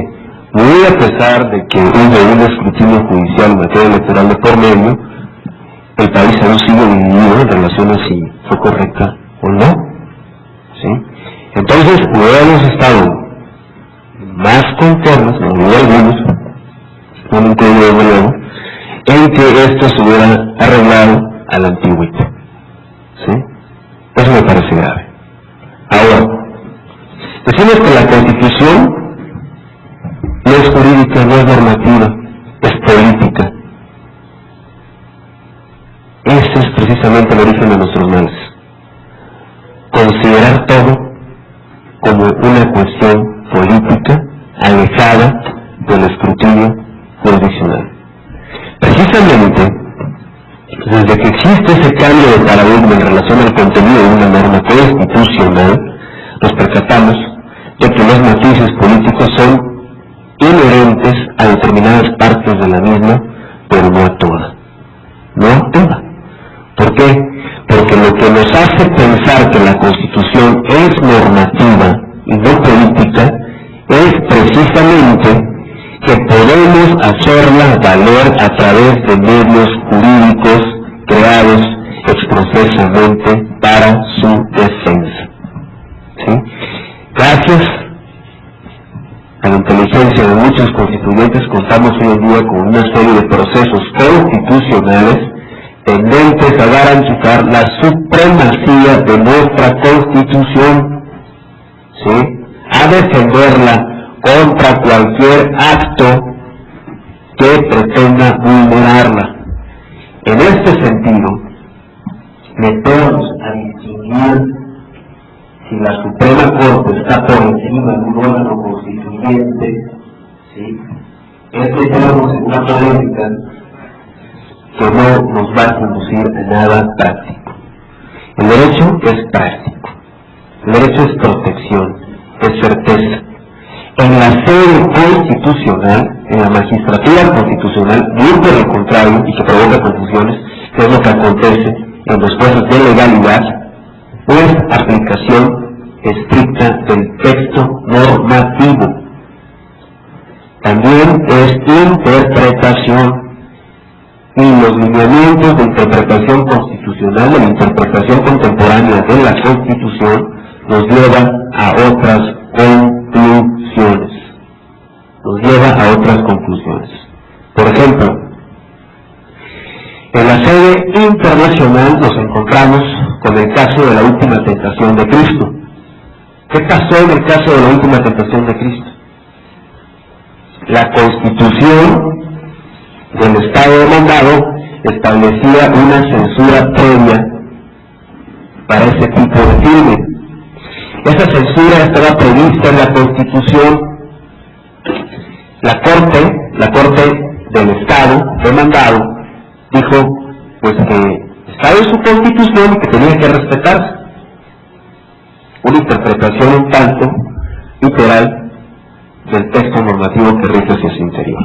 muy a pesar de que hubo un escrutinio judicial en materia electoral de por medio, el país aún sigue dividido en relación a si fue correcta o no. ¿Sí? Entonces, no hemos estado más conformes, no hay algunos, no me entiendo de nuevo, en que esto se hubiera arreglado a la antigüita. ¿Sí? Eso me parece grave. Ahora, Decimos que la Constitución no es jurídica, no es normativa, es política. Ese es precisamente el origen de nuestros males. Considerar todo como una cuestión política alejada del escrutinio jurisdiccional. Precisamente, desde que existe ese cambio de paradigma en relación al contenido de una norma constitucional, nos percatamos de que los matices políticos son inherentes a determinadas partes de la misma, pero no a toda. No a toda. ¿Por qué? Porque lo que nos hace pensar que la Constitución es normativa y no política es precisamente que podemos hacerla valer a través de medios jurídicos creados expresamente para su defensa. ¿Sí? Gracias a la inteligencia de muchos constituyentes contamos hoy en día con una serie de procesos constitucionales tendentes a garantizar la supremacía de nuestra Constitución, ¿sí?, a defenderla contra cualquier acto que pretenda vulnerarla. En este sentido, meternos a distinguir si la Suprema Corte está por encima de un órgano constituyente, ¿sí?, es meternos en una polémica que no nos va a conducir a nada práctico. El derecho es práctico, el derecho es protección, es certeza. En la sede constitucional, en la magistratura constitucional, muy por el contrario, y que provoca confusiones, que es lo que acontece en los jueces de legalidad, es aplicación estricta del texto normativo. También es interpretación, y los lineamientos de interpretación constitucional, de la interpretación contemporánea de la Constitución, nos llevan a otras conclusiones. Por ejemplo, en la sede internacional nos encontramos con el caso de la última tentación de Cristo. ¿Qué pasó en el caso de la última tentación de Cristo? La Constitución del Estado demandado establecía una censura previa para ese tipo de filme. Esa censura estaba prevista en la Constitución. La Corte del Estado demandado dijo pues que estaba en su Constitución y que tenía que respetarse. Una interpretación un tanto literal del texto normativo que rige hacia su interior.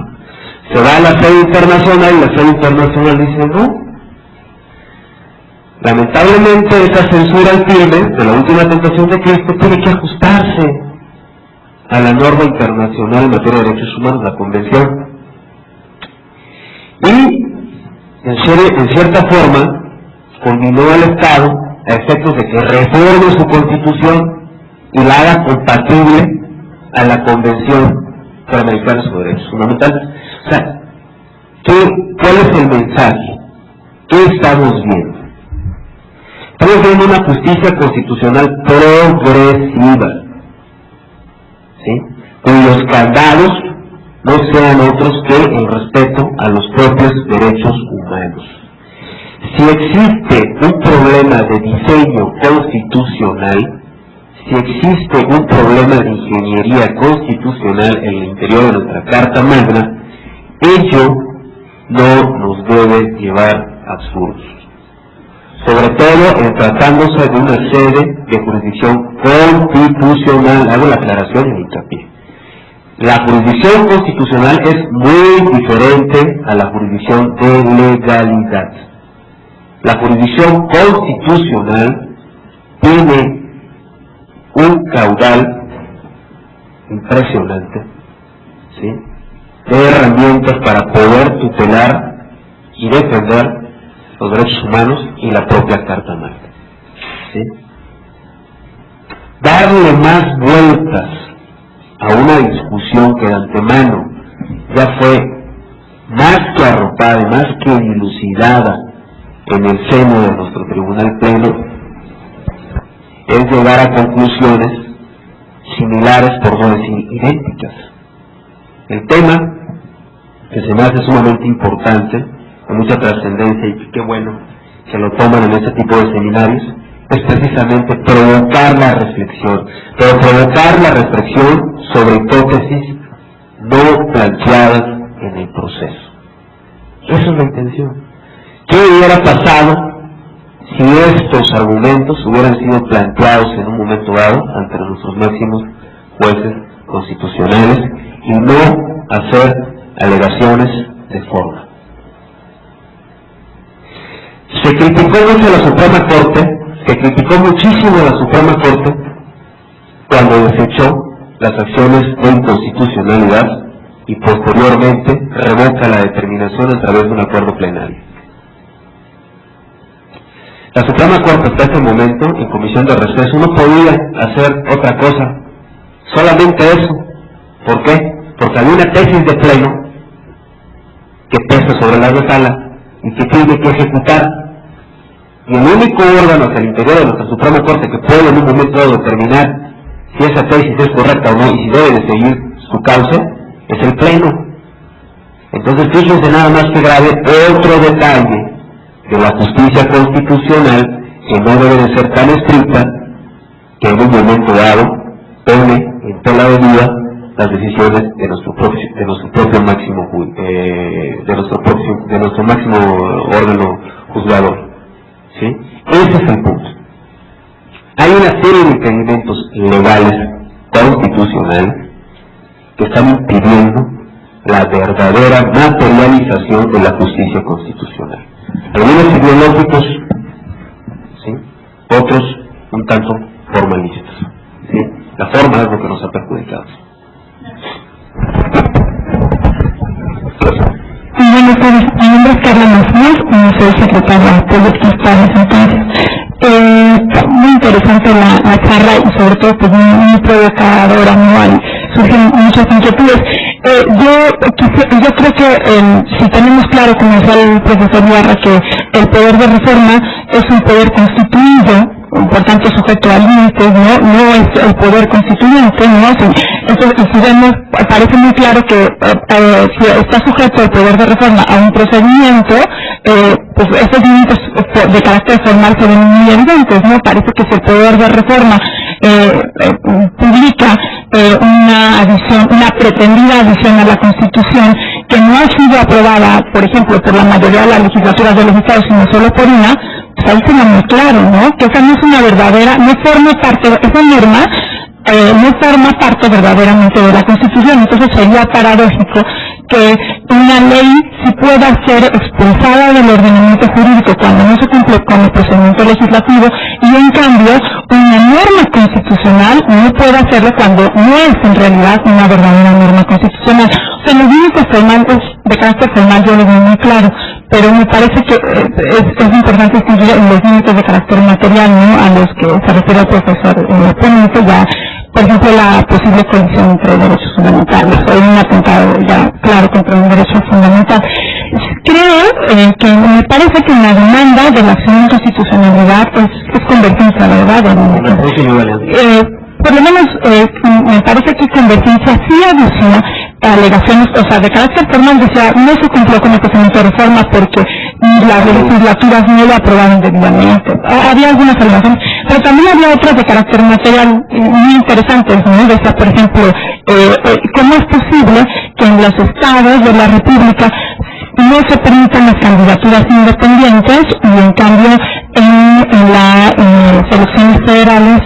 Se va a la sede internacional y la sede internacional dice no. Lamentablemente esa censura al firme de la última tentación de Cristo tiene que ajustarse a la norma internacional en materia de derechos humanos, la Convención. Y en cierta forma conminó al Estado a efectos de que reforme su Constitución y la haga compatible a la Convención Interamericana sobre Derechos Fundamentales. O sea, ¿cuál es el mensaje? ¿Qué estamos viendo? Estamos viendo una justicia constitucional progresiva, ¿sí?, cuyos candados no sean otros que el respeto a los propios derechos humanos. Si existe un problema de diseño constitucional, si existe un problema de ingeniería constitucional en el interior de nuestra Carta Magna, ello no nos debe llevar a absurdos. Sobre todo en tratándose de una sede de jurisdicción constitucional. Hago la aclaración y el hincapié. La jurisdicción constitucional es muy diferente a la jurisdicción de legalidad. La jurisdicción constitucional tiene un caudal impresionante, ¿sí?, de herramientas para poder tutelar y defender los derechos humanos y la propia Carta Magna, ¿sí? Darle más vueltas a una discusión que de antemano ya fue más que arropada y más que dilucidada en el seno de nuestro Tribunal Pleno, es llegar a conclusiones sin similares, por no decir idénticas. El tema que se me hace sumamente importante, de mucha trascendencia, y qué bueno que lo toman en este tipo de seminarios, es precisamente provocar la reflexión, pero provocar la reflexión sobre hipótesis no planteadas en el proceso. Esa es la intención. ¿Qué hubiera pasado si estos argumentos hubieran sido planteados en un momento dado ante nuestros máximos jueces constitucionales y no hacer alegaciones de forma? Se criticó mucho a la Suprema Corte, se criticó muchísimo a la Suprema Corte cuando desechó las acciones de inconstitucionalidad y posteriormente revoca la determinación a través de un acuerdo plenario. La Suprema Corte hasta ese momento, en comisión de receso, no podía hacer otra cosa, solamente eso. ¿Por qué? Porque había una tesis de pleno que pesa sobre la de sala y que tiene que ejecutar. Y el único órgano hacia el interior de nuestra Suprema Corte que puede en un momento dado determinar si esa tesis es correcta o no y si debe de seguir su cauce, es el pleno. Entonces, fíjense nada más que grave otro detalle de la justicia constitucional que no debe de ser tan estricta que en un momento dado pone en tela de duda las decisiones de nuestro propio máximo de nuestro máximo órgano juzgador. ¿Sí? Ese es el punto. Hay una serie de impedimentos legales constitucionales que están impidiendo la verdadera materialización de la justicia constitucional. Algunos ideológicos, ¿sí? Otros un tanto formalistas, ¿sí? La forma es lo que nos ha perjudicado. Buenas tardes, mi nombre es Carla Macías, soy secretaria de Proyectos entonces. Muy interesante la charla y sobre todo pues muy provocadora, ¿no? Surgen muchas inquietudes. Yo creo que si tenemos claro, como decía el profesor Ibarra, que el poder de reforma es un poder constituido, por tanto sujeto a límites, no es el poder constituyente, ¿no? Entonces, si vemos, parece muy claro que si está sujeto el poder de reforma a un procedimiento, pues esos límites de carácter formal se ven muy evidentes, ¿no? Parece que si el poder de reforma publica una pretendida adición a la Constitución que no ha sido aprobada, por ejemplo, por la mayoría de las legislaturas de los estados, sino solo por una, pues ahí se ve muy claro, ¿no? Que esa no es una verdadera, no forma parte, esa norma no forma parte verdaderamente de la Constitución. Entonces sería paradójico que una ley sí pueda ser expulsada del ordenamiento jurídico cuando no se cumple con el procedimiento legislativo y en cambio una norma constitucional no puede hacerlo cuando no es en realidad una verdadera norma constitucional. O sea, los límites formales de carácter formal yo lo veo muy claro, pero me parece que es importante distinguir los límites de carácter material, ¿no? A los que se refiere el profesor ponente, ya, por ejemplo, la posible colisión entre derechos fundamentales o un atentado ya claro contra un derecho fundamental. Creo que me parece que una demanda de la acción de inconstitucionalidad es convergencia, ¿verdad? Por lo menos me parece que convergencia sí aducía alegaciones, o sea, de carácter formal, decía, no se cumplió con el procedimiento de reforma porque las legislaturas no lo aprobaron debidamente. Había algunas alegaciones, pero también había otras de carácter material muy interesantes, ¿no? Decía, por ejemplo, ¿cómo es posible que en los estados de la República no se permitan las candidaturas independientes y en cambio en las elecciones federales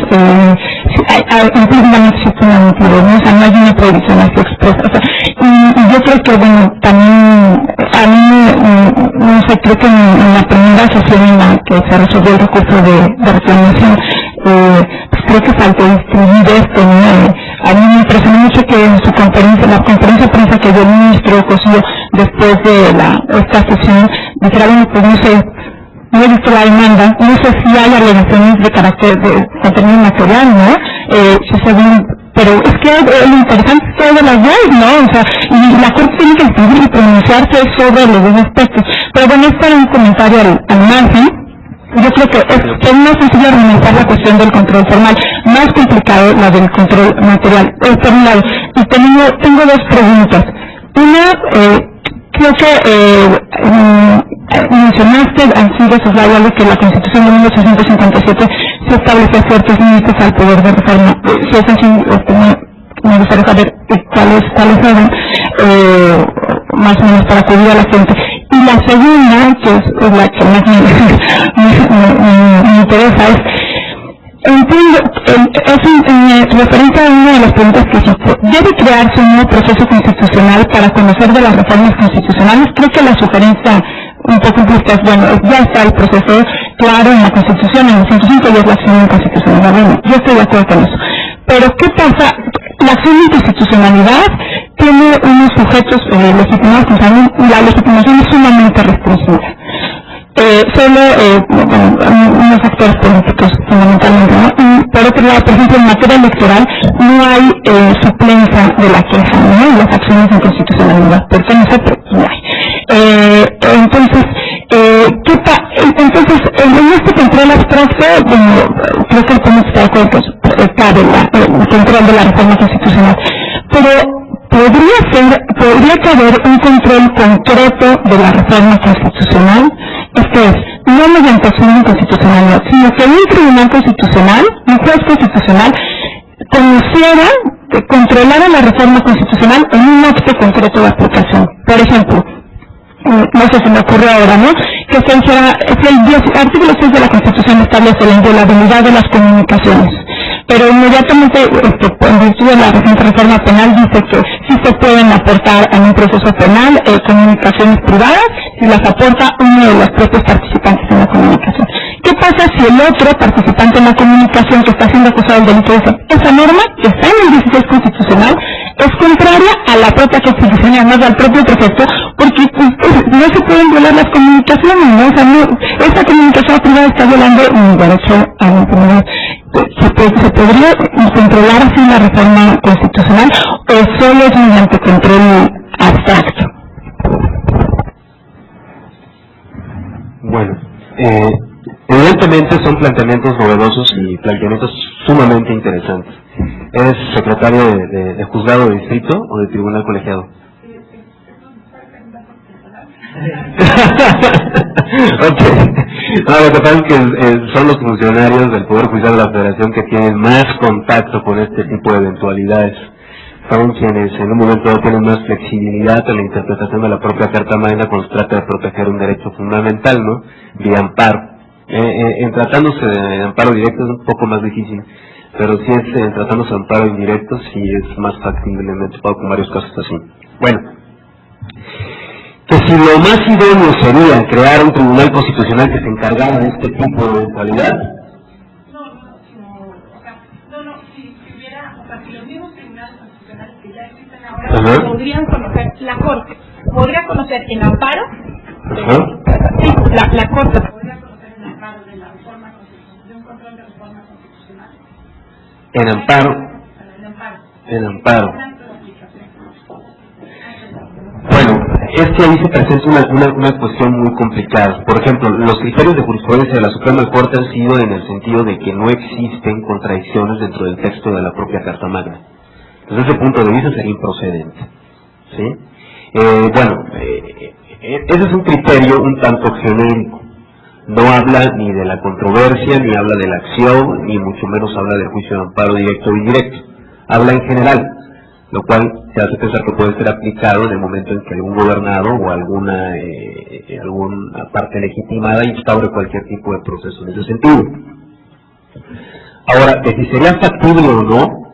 implícitamente existe una mentira, ¿no? O sea, no hay una prohibición así expresa. O sea, y yo creo que, bueno, también a mí, no sé, creo que en la primera sesión en la que se resolvió el recurso de reclamación, pues creo que faltó distribuir esto, ¿no? A mí me impresionó mucho que en su conferencia, la conferencia de prensa que dio el ministro Cosío después de esta sesión, dijera, bueno, pues no sé, no he visto la demanda, no sé si hay alegaciones de carácter de contenido material, ¿no? Pero es que lo interesante es todo de las dos, ¿no? O sea, y la Corte tiene que escribir y pronunciarse sobre los dos aspectos. Pero bueno, es para un comentario al margen. Yo creo que es más sencillo argumentar la cuestión del control formal, más complicado la del control material. Por un lado, y tengo dos preguntas. Una, creo que mencionaste así de soslayo que la Constitución de 1857 se establece ciertos límites al poder de reforma. Si es así, me gustaría saber cuáles eran, más o menos para acudir a la gente. Y la segunda, que es la que más me interesa, es, entiendo, referente a una de las preguntas que hiciste, ¿debe crearse un nuevo proceso constitucional para conocer de las reformas constitucionales? Creo que la sugerencia un poco implícita es, bueno, ya está el proceso claro en la Constitución, en el 105 ya es la acción inconstitucional. Bueno, yo estoy de acuerdo con eso. Pero, ¿qué pasa? La acción de inconstitucionalidad tiene unos sujetos legitimados, la legitimación es sumamente restringida. Solo unos actores políticos fundamentalmente, ¿no? Por otro lado, por ejemplo, en materia electoral no hay suplencia de la queja, ¿no? En las acciones de inconstitucionalidad, porque nosotros no hay. Entonces, en este control abstracto, creo que el punto está de acuerdo, cabe el control de la reforma constitucional, pero podría caber un control concreto de la reforma constitucional, esto es, no mediante acción de inconstitucionalidad, sino que un tribunal constitucional, un juez constitucional, controlara la reforma constitucional en un acto concreto de aplicación. Por ejemplo, no sé si me ocurre ahora, ¿no? Que el artículo 6 de la Constitución establece la inviolabilidad de las comunicaciones, pero inmediatamente, en virtud de la reciente reforma penal, dice que sí se pueden aportar en un proceso penal comunicaciones privadas y las aporta uno de los propios participantes en la comunicación. ¿Qué pasa si el otro participante en la comunicación que está siendo acusado del delito dice, esa norma que está en el 16 constitucional es contraria a la propia Constitución y además al propio precepto, porque no se pueden violar las comunicaciones, ¿no? O sea, esa comunicación privada está violando un derecho a la intimidad. ¿Se podría controlar así la reforma constitucional o solo es mediante control abstracto? Bueno, evidentemente son planteamientos novedosos y planteamientos sumamente interesantes. ¿Es secretario de juzgado de distrito o de tribunal colegiado? Ok. No, lo que pasa es que son los funcionarios del Poder Judicial de la Federación que tienen más contacto con este tipo de eventualidades. Son quienes en un momento dado tienen más flexibilidad en la interpretación de la propia Carta Magna cuando se trata de proteger un derecho fundamental, ¿no? Vía amparo. En tratándose de amparo directo es un poco más difícil, pero si es en tratándose de amparo indirecto sí es más factible, me he topado con varios casos así. Bueno, que si lo más idóneo sería crear un tribunal constitucional que se encargara de este tipo de eventualidad. Si los mismos tribunales constitucionales que ya existen ahora podrían conocer, la Corte podría conocer en amparo, la Corte podría conocer en amparo de la reforma constitucional, de un control de reforma constitucional. En amparo. Bueno, es que ahí se presenta una cuestión muy complicada. Por ejemplo, los criterios de jurisprudencia de la Suprema Corte han sido en el sentido de que no existen contradicciones dentro del texto de la propia Carta Magna. Desde ese punto de vista sería improcedente, ¿sí? Ese es un criterio un tanto genérico. No habla ni de la controversia, ni habla de la acción, ni mucho menos habla del juicio de amparo directo o indirecto. Habla en general, lo cual te hace pensar que puede ser aplicado en el momento en que algún gobernado o alguna parte legitimada instaure cualquier tipo de proceso en ese sentido. Ahora, que si sería factible o no,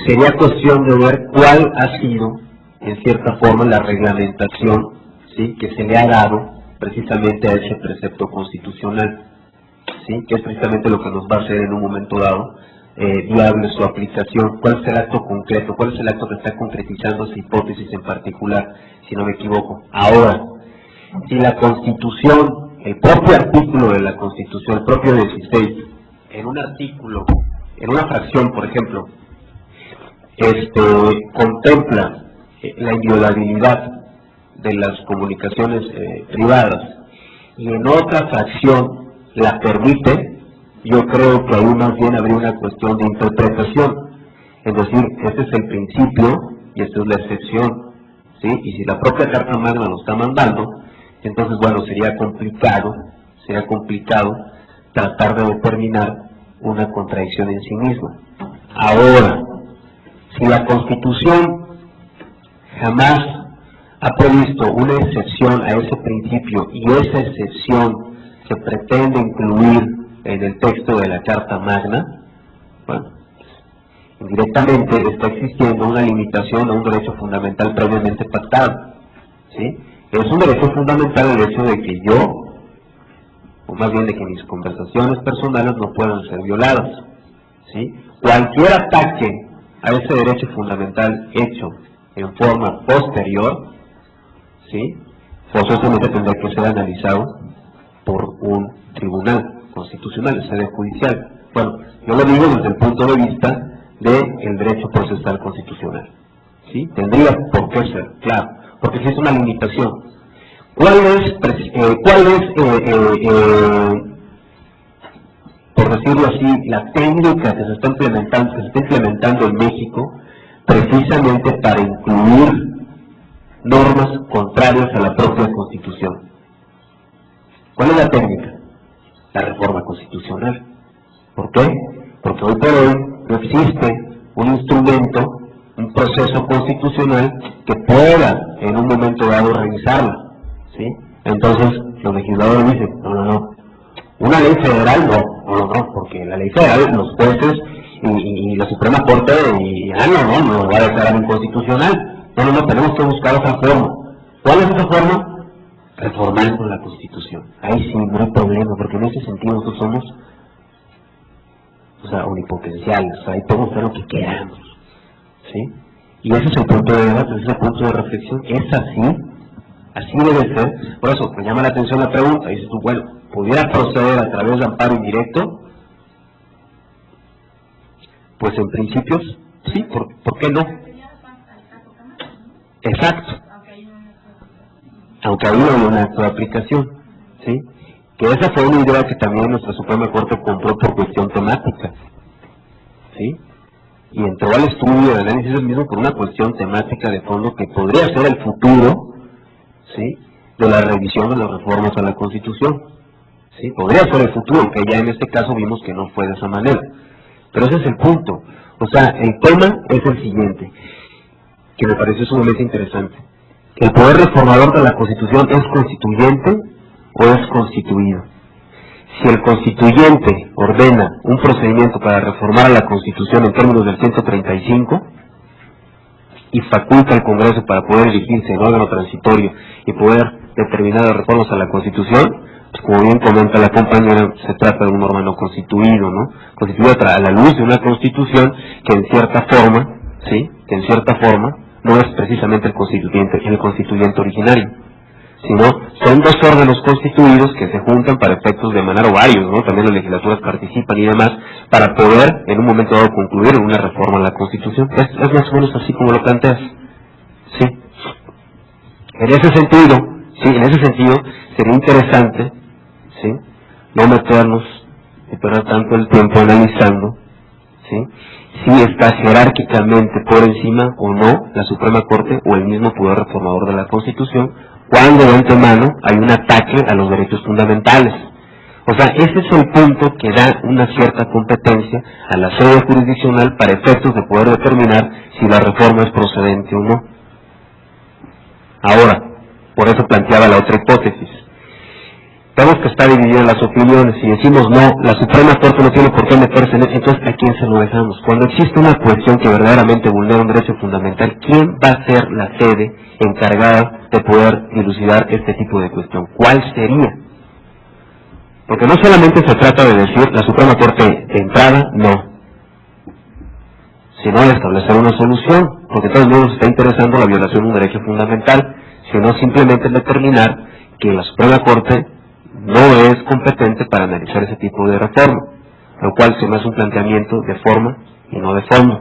sería cuestión de ver cuál ha sido, en cierta forma, la reglamentación, ¿sí?, que se le ha dado precisamente a ese precepto constitucional, ¿sí?, que es precisamente lo que nos va a hacer en un momento dado viable su aplicación. ¿Cuál es el acto concreto? ¿Cuál es el acto que está concretizando esa hipótesis en particular, si no me equivoco? Ahora, si la Constitución, el propio artículo de la Constitución, el propio 16, en un artículo, en una fracción, por ejemplo, contempla la inviolabilidad de las comunicaciones privadas y en otra fracción la permite, yo creo que ahí más bien habría una cuestión de interpretación. Es decir, este es el principio y esta es la excepción, ¿sí? Y si la propia Carta Magna lo está mandando, entonces, bueno, sería complicado tratar de determinar una contradicción en sí misma. Ahora, si la Constitución jamás ha previsto una excepción a ese principio y esa excepción se pretende incluir en el texto de la Carta Magna, bueno, indirectamente está existiendo una limitación a un derecho fundamental previamente pactado, ¿sí? Es un derecho fundamental el hecho de que yo, o más bien de que mis conversaciones personales no puedan ser violadas, ¿sí? Cualquier ataque a ese derecho fundamental hecho en forma posterior, ¿sí?, forzosamente tendrá que ser analizado por un tribunal constitucional, sede judicial. Bueno, yo lo digo desde el punto de vista del derecho procesal constitucional, ¿sí? Tendría por qué ser, claro, porque existe una limitación. ¿Cuál es por decirlo así, la técnica que se está implementando en México precisamente para incluir normas contrarias a la propia Constitución? ¿Cuál es la técnica? La reforma constitucional. ¿Por qué? Porque hoy por hoy no existe un instrumento, un proceso constitucional que pueda en un momento dado revisarla, ¿sí? Entonces los legisladores dicen, no, una ley federal no, porque la ley federal, los jueces y la Suprema Corte no va a declarar inconstitucional. No, tenemos que buscar otra forma. ¿Cuál es esa forma? Reformando la Constitución. Ahí sí, no hay problema, porque en ese sentido nosotros somos, omnipotenciales, ahí podemos hacer lo que queramos, ¿sí? Y ese es el punto de debate, ese es el punto de reflexión. Es así debe ser. Por eso me llama la atención la pregunta. Dices tú, bueno, ¿pudiera proceder a través de amparo indirecto? Pues en principios, sí, ¿por qué no? Exacto. Aunque ahí no hay un acto de aplicación, ¿sí? Que esa fue una idea que también nuestra Suprema Corte compró por cuestión temática, ¿sí? Y entró al estudio, al análisis del mismo por una cuestión temática de fondo que podría ser el futuro, ¿sí?, de la revisión de las reformas a la Constitución, ¿sí? Podría ser el futuro, aunque ya en este caso vimos que no fue de esa manera. Pero ese es el punto. O sea, el tema es el siguiente, que me pareció sumamente interesante. ¿El poder reformador de la Constitución es constituyente o es constituido? Si el constituyente ordena un procedimiento para reformar a la Constitución en términos del 135 y faculta al Congreso para poder elegirse en órgano transitorio y poder determinar las reformas a la Constitución, pues como bien comenta la compañera, se trata de un órgano constituido, ¿no? Constituido a la luz de una Constitución que en cierta forma, ¿sí?, no es precisamente el constituyente originario, sino son dos órganos constituidos que se juntan para efectos de emanar, o varios, ¿no? También las legislaturas participan y demás, para poder en un momento dado concluir en una reforma a la Constitución. Es más o menos así como lo planteas, ¿sí? En ese sentido sería interesante, ¿sí?, no meternos y perder tanto el tiempo analizando, ¿sí?, si está jerárquicamente por encima o no la Suprema Corte o el mismo poder reformador de la Constitución, cuando de antemano hay un ataque a los derechos fundamentales. O sea, ese es el punto que da una cierta competencia a la sede jurisdiccional para efectos de poder determinar si la reforma es procedente o no. Ahora, por eso planteaba la otra hipótesis. Vemos que está dividida en las opiniones. Si decimos no, la Suprema Corte no tiene por qué meterse en eso, entonces ¿a quién se lo dejamos? Cuando existe una cuestión que verdaderamente vulnera un derecho fundamental, ¿quién va a ser la sede encargada de poder dilucidar este tipo de cuestión? ¿Cuál sería? Porque no solamente se trata de decir la Suprema Corte de entrada, no, sino de establecer una solución, porque a todos nos está interesando la violación de un derecho fundamental, sino simplemente determinar que la Suprema Corte no es competente para analizar ese tipo de reforma, lo cual se me hace un planteamiento de forma y no de fondo.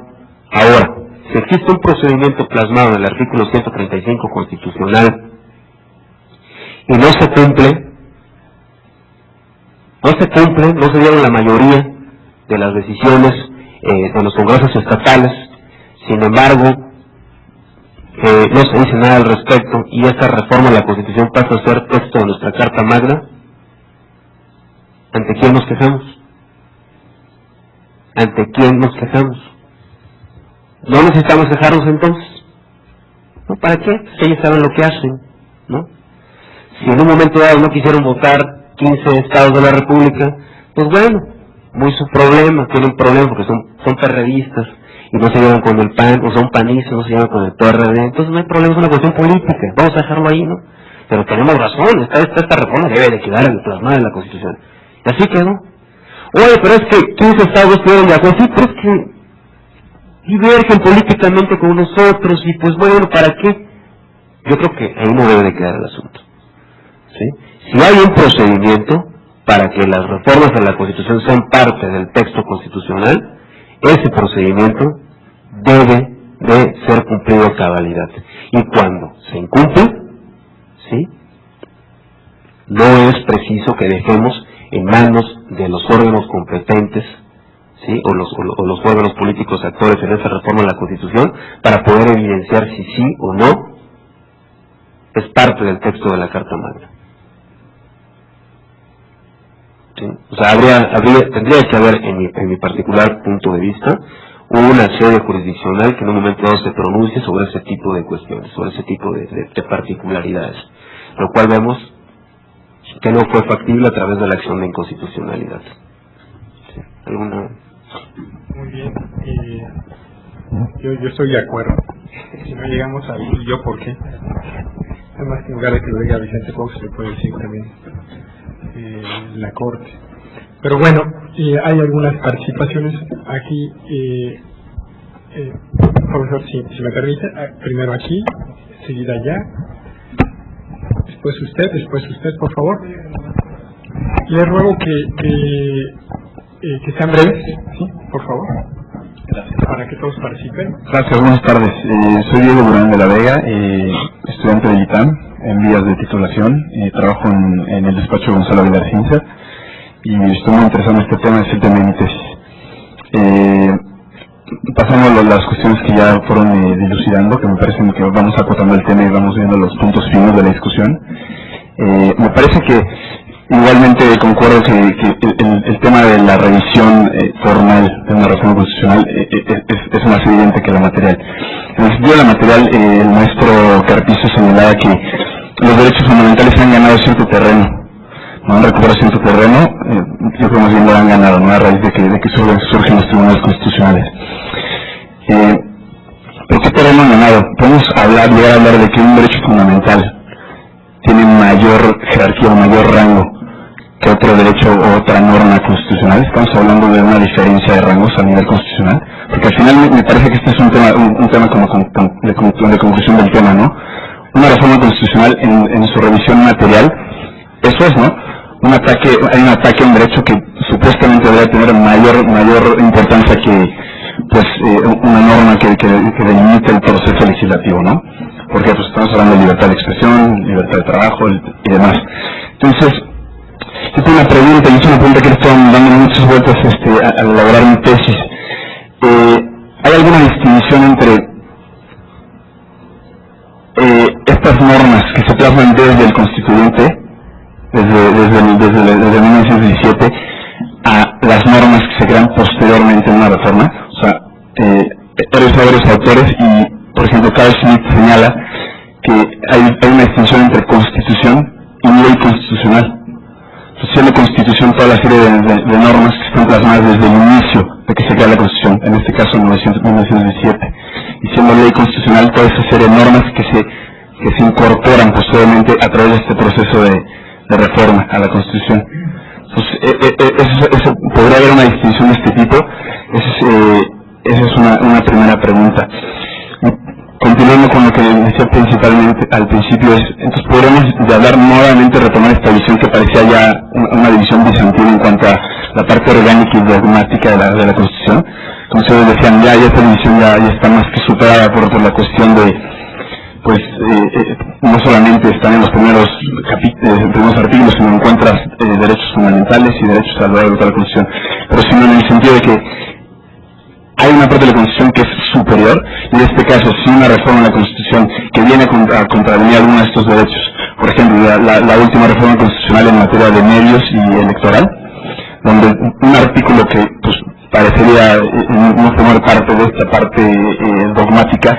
Ahora, si existe un procedimiento plasmado en el artículo 135 constitucional, y no se cumple, no se dieron la mayoría de las decisiones de los congresos estatales. Sin embargo, no se dice nada al respecto y esta reforma de la Constitución pasa a ser texto de nuestra Carta Magna. ¿Ante quién nos quejamos? ¿Ante quién nos quejamos? ¿No necesitamos quejarnos entonces? ¿No? ¿Para qué? Pues ellos saben lo que hacen, ¿no? Si en un momento dado no quisieron votar 15 estados de la República, pues bueno, muy su problema, tienen problemas porque son perredistas y no se llevan con el PAN, o son panistas, no se llevan con el PRD, entonces no hay problema, es una cuestión política, vamos a dejarlo ahí, ¿no? Pero tenemos razón, esta reforma debe de quedar plasmada en la Constitución. Y así quedó. Oye, pero es que 15 estados estuvieron de acuerdo, sí, pero es que divergen políticamente con nosotros, y pues bueno, ¿para qué? Yo creo que ahí no debe de quedar el asunto, ¿sí? Si hay un procedimiento para que las reformas de la Constitución sean parte del texto constitucional, ese procedimiento debe de ser cumplido a cabalidad. Y cuando se incumple, ¿sí?, no es preciso que dejemos en manos de los órganos competentes, ¿sí?, o los órganos políticos actores en esa reforma de la Constitución para poder evidenciar si sí o no es parte del texto de la Carta Magna. ¿Sí? O sea, tendría que haber, en mi particular punto de vista, una sede jurisdiccional que en un momento dado se pronuncie sobre ese tipo de cuestiones, sobre ese tipo de particularidades, lo cual vemos que no fue factible a través de la acción de inconstitucionalidad. ¿Sí? ¿Alguna? Muy bien, yo estoy de acuerdo. Si no llegamos a yo por qué. Además, en lugar de que lo diga Vicente Fox, le puede decir también la Corte. Pero bueno, hay algunas participaciones aquí. Profesor, si me permite, primero aquí, seguida allá, después usted, por favor. Le ruego que sean breves, ¿sí? Por favor. Gracias. Para que todos participen. Gracias, buenas tardes. Soy Diego Durán de la Vega, estudiante del ITAM en vías de titulación. Trabajo en el despacho Gonzalo Aguilar Cinza y estoy muy interesado en este tema, es el tema de mi tesis. Pasando las cuestiones que ya fueron dilucidando, que me parecen que vamos acotando el tema y vamos viendo los puntos finos de la discusión. Me parece que igualmente concuerdo que el tema de la revisión formal de una reforma constitucional es más evidente que la material. En el sentido de la material, el maestro Carpizo señalaba que los derechos fundamentales han ganado cierto terreno, no han recuperado cierto terreno, yo creo más bien lo han ganado, ¿no?, a raíz de que surgen los tribunales constitucionales. ¿Pero qué terreno han ganado? Podemos llegar a hablar de que un derecho fundamental tiene mayor jerarquía o mayor rango que otro derecho o otra norma constitucional. Estamos hablando de una diferencia de rangos a nivel constitucional, porque al final me parece que este es un tema como de conclusión del tema, ¿no? Una reforma constitucional en su revisión material, eso es, ¿no? Hay un ataque a un derecho que supuestamente debe tener mayor importancia que una norma que delimite el proceso legislativo, ¿no? Porque pues estamos hablando de libertad de expresión, libertad de trabajo y demás. Entonces, yo tengo una pregunta, y es una pregunta que le estoy dando muchas vueltas al elaborar mi tesis. ¿Hay alguna distinción entre estas normas que se plasman desde el constituyente, desde 1917, a las normas que se crean posteriormente en una reforma? O sea, varios autores, y por ejemplo Carl Schmitt señala que hay una distinción entre constitución y ley constitucional. Siendo constitución toda la serie de normas que están plasmadas desde el inicio de que se crea la constitución, en este caso en 1917, y siendo ley constitucional toda esa serie de normas que se incorporan posteriormente a través de este proceso de reforma a la constitución. Entonces, podría haber una distinción de este tipo. Esa es una primera pregunta. Continuando con lo que decía principalmente al principio, entonces podremos hablar nuevamente, retomar esta visión que parecía ya una división bizantina en cuanto a la parte orgánica y dogmática de la Constitución. Como ustedes decían, ya esta división ya está más que superada por la cuestión pues no solamente están en los primeros artículos, sino encuentras derechos fundamentales y derechos salvaguardados de la Constitución, pero sino en el sentido de que hay una parte de la Constitución que es superior, y en este caso, si una reforma de la Constitución que viene a contravenir algunos de estos derechos, por ejemplo, la última reforma constitucional en materia de medios y electoral, donde un artículo que pues parecería no formar parte de esta parte dogmática,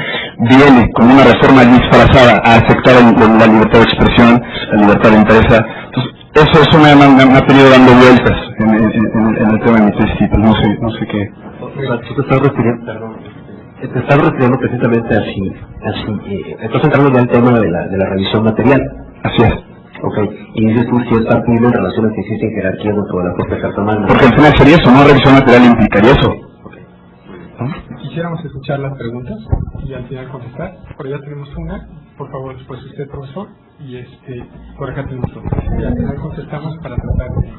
viene como una reforma disfrazada a afectar la libertad de expresión, la libertad de empresa. Entonces, eso me ha tenido dando vueltas en el tema de mi tesis, pues no sé qué. O sea, tú te estás refiriendo precisamente así, estás entrando ya en el tema de la revisión material. Así es. Ok, y dices tú si es factible en relación a que existen jerarquías dentro de la propia Carta Magna. Porque al final sería eso, ¿no? Revisión material implicaría eso. Okay. Quisiéramos escuchar las preguntas y al final contestar. Por allá tenemos una, por favor, después usted, profesor, y por acá tenemos otra. Y al final contestamos para tratar de...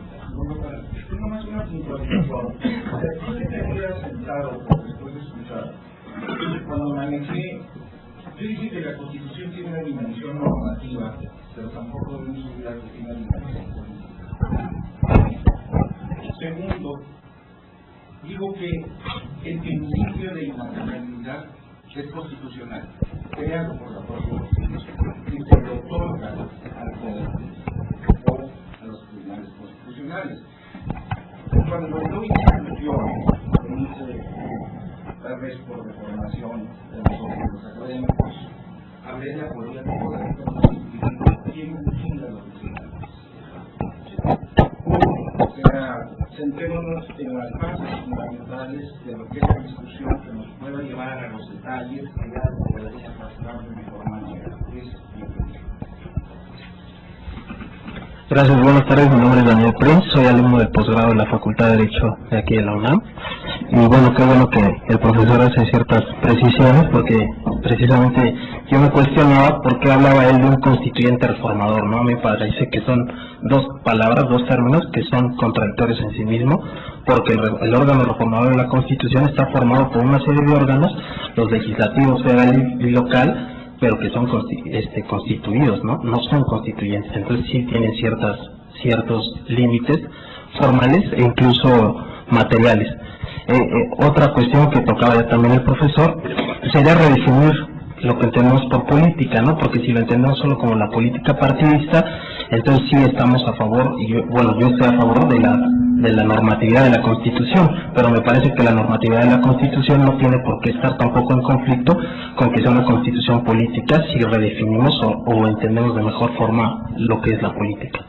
Nomás una puntualización. Yo te había sentado después de escuchar. Cuando manejé, yo dije que la Constitución tiene una dimensión normativa, pero tampoco debemos olvidar que tiene una dimensión política. Segundo, digo que el principio de inalienabilidad es constitucional, creado por la propia Constitución, y se le otorga al poder o a los tribunales constitucionales. Cuando yo hice discusiones, tal vez por deformación de los académicos, hablé de la teoría del poder constitucional. ¿Quién chinga los tribunales? O sea, centrémonos en las bases fundamentales de lo que es la discusión que nos pueda llevar a los detalles que ya podría pasar de mejor manera. Gracias, buenas tardes, mi nombre es Daniel Prince, soy alumno del posgrado de la Facultad de Derecho de aquí de la UNAM. Y bueno, qué bueno que el profesor hace ciertas precisiones, porque precisamente yo me cuestionaba por qué hablaba él de un constituyente reformador, ¿no? A mí me parece que son dos palabras, dos términos que son contradictorios en sí mismo, porque el órgano reformador de la Constitución está formado por una serie de órganos, los legislativos, federal y local, pero que son constituidos, ¿no? No son constituyentes, entonces sí tienen ciertos límites formales e incluso materiales. Otra cuestión que tocaba ya también el profesor sería redefinir lo que entendemos por política, ¿no? Porque si lo entendemos solo como la política partidista, entonces sí estamos a favor, y yo estoy a favor de la normatividad de la Constitución, pero me parece que la normatividad de la Constitución no tiene por qué estar tampoco en conflicto con que sea una Constitución política si redefinimos o entendemos de mejor forma lo que es la política.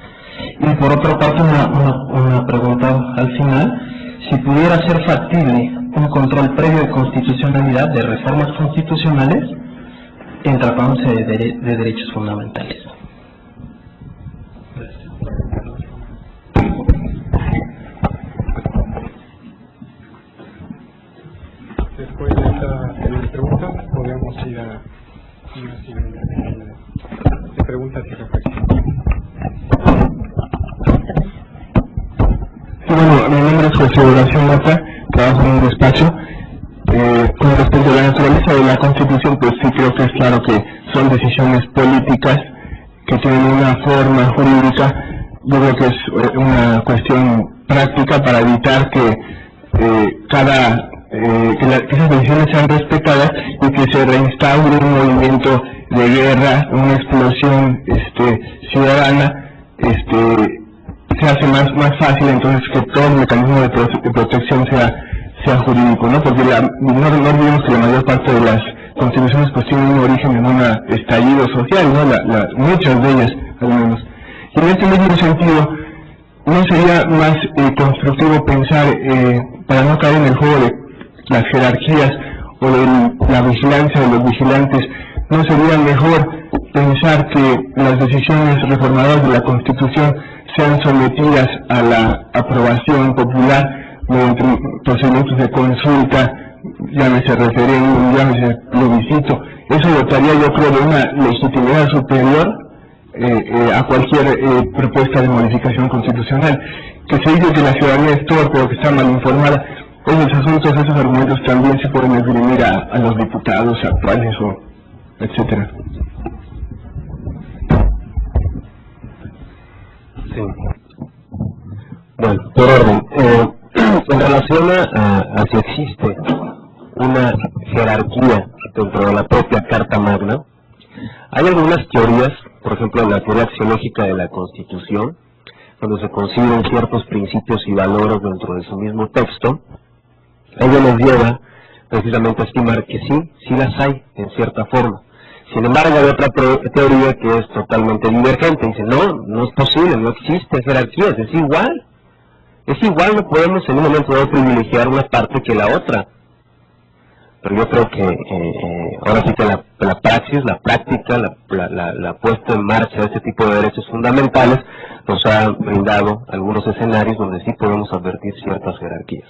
Y por otra parte, una pregunta al final: si pudiera ser factible un control previo de constitucionalidad de reformas constitucionales en tratándose de derechos fundamentales. Después de esta pregunta, podemos ir a una siguiente de preguntas y reflexiones. Sí, bueno, mi nombre es José Horacio Mata, trabajo en un despacho. Con respecto a la naturaleza de la Constitución, pues sí creo que es claro que son decisiones políticas que tienen una forma jurídica. Yo creo que es una cuestión práctica para evitar que esas decisiones sean respetadas y que se reinstaure un movimiento de guerra, una explosión ciudadana, se hace más fácil entonces que todo el mecanismo de protección sea jurídico, ¿no? Porque no olvidemos que la mayor parte de las constituciones pues tienen un origen en un estallido social, ¿no? Muchas de ellas, al menos. Y en este mismo sentido, ¿no sería más constructivo pensar, para no caer en el juego de las jerarquías o de la vigilancia de los vigilantes, no sería mejor pensar que las decisiones reformadoras de la Constitución sean sometidas a la aprobación popular mediante procedimientos de consulta, llámese referéndum, llámese plebiscito? Eso dotaría, yo creo, de una legitimidad superior a cualquier propuesta de modificación constitucional. Que se dice que la ciudadanía es torpe o que está mal informada, esos asuntos, esos argumentos también se pueden esgrimir a los diputados actuales o etcétera. Sí. Bueno, por orden, en relación a si existe una jerarquía dentro de la propia Carta Magna, hay algunas teorías, por ejemplo, la teoría axiológica de la Constitución, cuando se consiguen ciertos principios y valores dentro de su mismo texto, ello nos lleva precisamente a estimar que sí las hay, en cierta forma. Sin embargo, hay otra teoría que es totalmente divergente. Dice, no es posible, no existe jerarquías, es igual. Es igual, no podemos en un momento dado privilegiar una parte que la otra. Pero yo creo que ahora sí que la praxis, la práctica, la puesta en marcha de este tipo de derechos fundamentales nos ha brindado algunos escenarios donde sí podemos advertir ciertas jerarquías.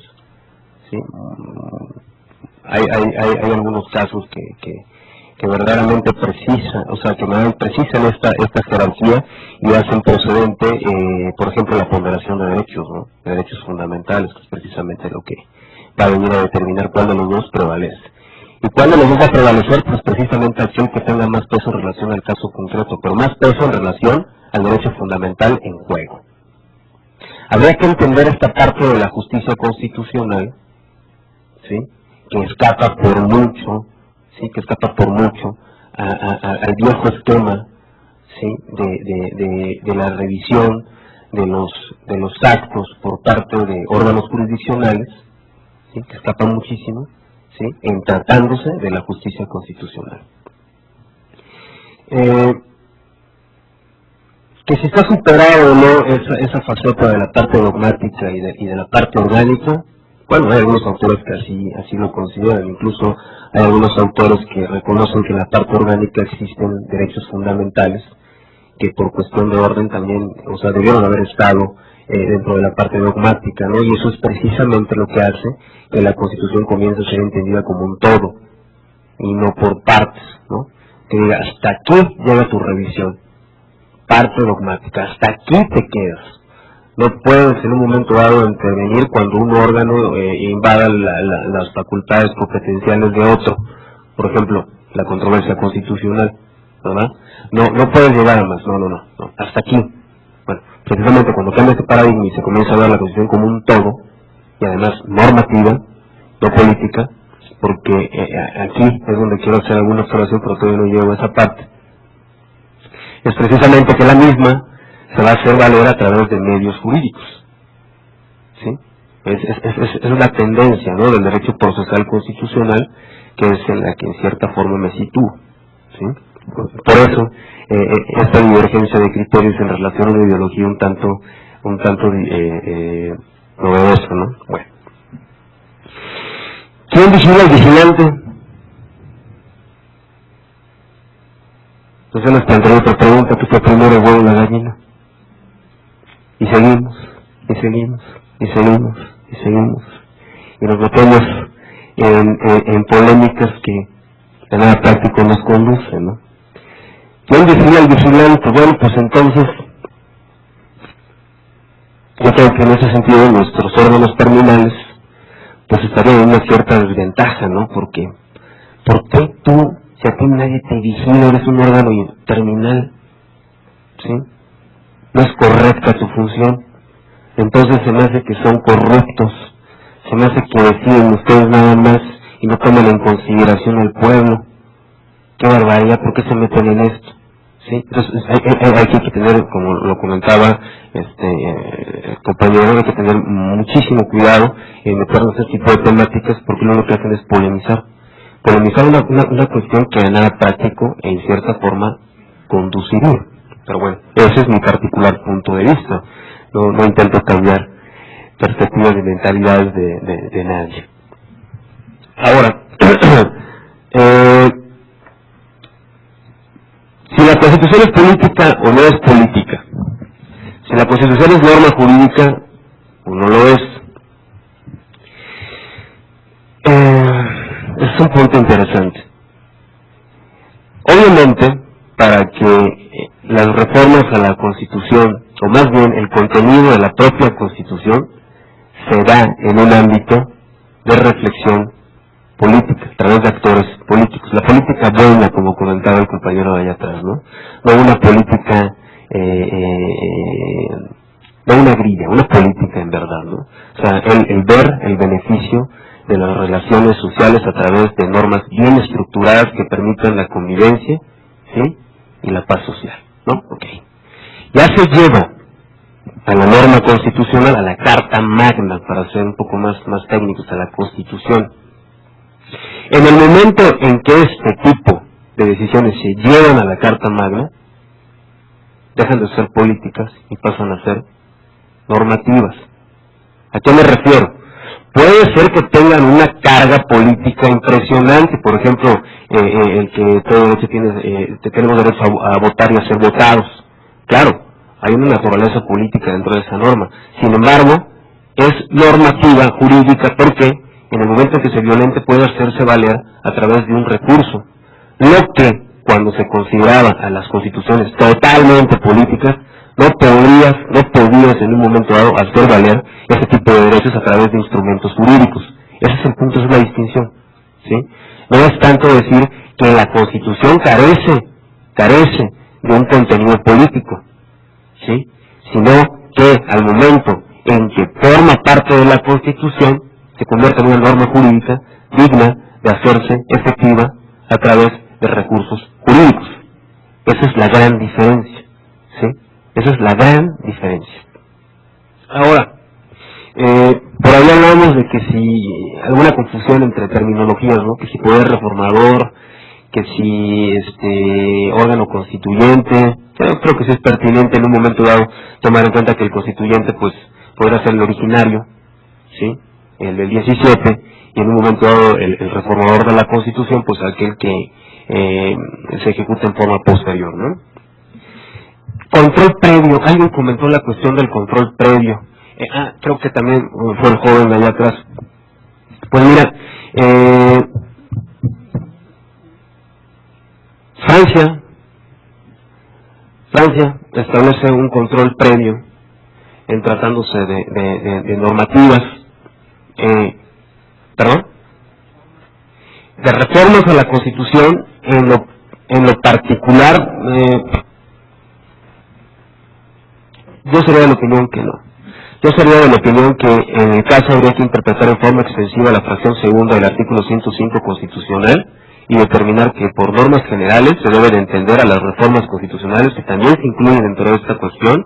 ¿Sí? Hay algunos casos que verdaderamente precisan, o sea, que precisan esta jerarquía y hacen procedente, por ejemplo, la ponderación de derechos, ¿no? De derechos fundamentales, que es precisamente lo que va a venir a determinar cuál de los dos prevalece. ¿Y cuál de los dos va a prevalecer? Pues precisamente aquel que tenga más peso en relación al caso concreto, pero más peso en relación al derecho fundamental en juego. Habría que entender esta parte de la justicia constitucional, ¿sí? Que escapa por mucho, ¿sí? Que escapa por mucho al viejo esquema, ¿sí? de la revisión de los actos por parte de órganos jurisdiccionales, ¿sí? Que escapa muchísimo, ¿sí? En tratándose de la justicia constitucional. Que si está superado o no esa faceta de la parte dogmática y de la parte orgánica, bueno, hay algunos autores que así lo consideran, incluso hay algunos autores que reconocen que en la parte orgánica existen derechos fundamentales que por cuestión de orden también, o sea, debieron haber estado dentro de la parte dogmática, ¿no? Y eso es precisamente lo que hace que la Constitución comience a ser entendida como un todo y no por partes, ¿no? Que diga, hasta aquí llega tu revisión, parte dogmática, hasta aquí te quedas. No puedes en un momento dado intervenir cuando un órgano invada las facultades competenciales de otro. Por ejemplo, la controversia constitucional, ¿verdad? No puedes llegar a más, no, hasta aquí. Bueno, precisamente cuando cambia este paradigma y se comienza a ver la Constitución como un todo, y además normativa, no política, porque aquí es donde quiero hacer alguna observación, pero todavía no llego a esa parte. Es precisamente que la misma se va a hacer valer a través de medios jurídicos, ¿sí? Es una tendencia, ¿no? Del derecho procesal constitucional, que es en la que en cierta forma me sitúo, ¿sí? Por eso esta divergencia de criterios en relación a una ideología un tanto novedosa, ¿no? Bueno, ¿quién vigila al vigilante? Entonces nos plantea otra pregunta, que fue primero el huevo o la gallina. Y seguimos, y nos metemos en polémicas que de nada práctico nos conducen, ¿no? ¿Quién vigila al vigilante? Bueno, pues entonces, yo creo que en ese sentido nuestros órganos terminales, pues estarían en una cierta desventaja, ¿no? Porque, ¿por qué tú, si a ti nadie te vigila, eres un órgano terminal? ¿Sí? No es correcta tu función, entonces se me hace que son corruptos, se me hace que deciden ustedes nada más y no toman en consideración al pueblo. Qué barbaridad, ¿por qué se meten en esto? ¿Sí? Entonces hay que tener, como lo comentaba el compañero, hay que tener muchísimo cuidado en meternos en este tipo de temáticas, porque lo que hacen es polemizar una cuestión que a nada práctico en cierta forma conduciría. Pero bueno, ese es mi particular punto de vista. No intento cambiar perspectivas y mentalidades de nadie. Ahora, si la Constitución es política o no es política, si la Constitución es norma jurídica o no lo es, es un punto interesante. Obviamente, para que las reformas a la Constitución, o más bien el contenido de la propia Constitución, se da en un ámbito de reflexión política, a través de actores políticos. La política buena, como comentaba el compañero de allá atrás, ¿no? No una política, no una grilla, una política en verdad, ¿no? O sea, el ver el beneficio de las relaciones sociales a través de normas bien estructuradas que permitan la convivencia, ¿sí? Y la paz social, ¿no? Ok. Ya se lleva a la norma constitucional, a la Carta Magna, para ser un poco más técnicos, a la Constitución. En el momento en que este tipo de decisiones se llevan a la Carta Magna, dejan de ser políticas y pasan a ser normativas. ¿A qué me refiero? Puede ser que tengan una carga política impresionante, por ejemplo, el que todo derecho tenemos derecho a votar y a ser votados. Claro, hay una naturaleza política dentro de esa norma. Sin embargo, es normativa jurídica porque en el momento en que se violente puede hacerse valer a través de un recurso. Lo que, cuando se consideraba a las constituciones totalmente políticas, no podías en un momento dado hacer valer ese tipo de derechos a través de instrumentos jurídicos. Ese es el punto, esa es la distinción, ¿sí? No es tanto decir que la Constitución carece de un contenido político, ¿sí? Sino que al momento en que forma parte de la Constitución, se convierte en una norma jurídica digna de hacerse efectiva a través de recursos jurídicos. Esa es la gran diferencia, ¿sí? Esa es la gran diferencia. Ahora, por ahí hablamos de que si alguna confusión entre terminologías, ¿no? Que si poder reformador, que si órgano constituyente. Yo creo que sí es pertinente en un momento dado tomar en cuenta que el constituyente pues podrá ser el originario, ¿sí? El del 17, y en un momento dado el reformador de la Constitución, pues aquel que se ejecuta en forma posterior, ¿no? Control previo. Alguien comentó la cuestión del control previo. Creo que también fue el joven de allá atrás. Pues mira, Francia establece un control previo en tratándose de normativas, de reformas a la Constitución. En lo particular, yo sería de la opinión que no. Yo sería de la opinión que en el caso habría que interpretar en forma extensiva la fracción segunda del artículo 105 constitucional y determinar que por normas generales se debe de entender a las reformas constitucionales que también se incluyen dentro de esta cuestión,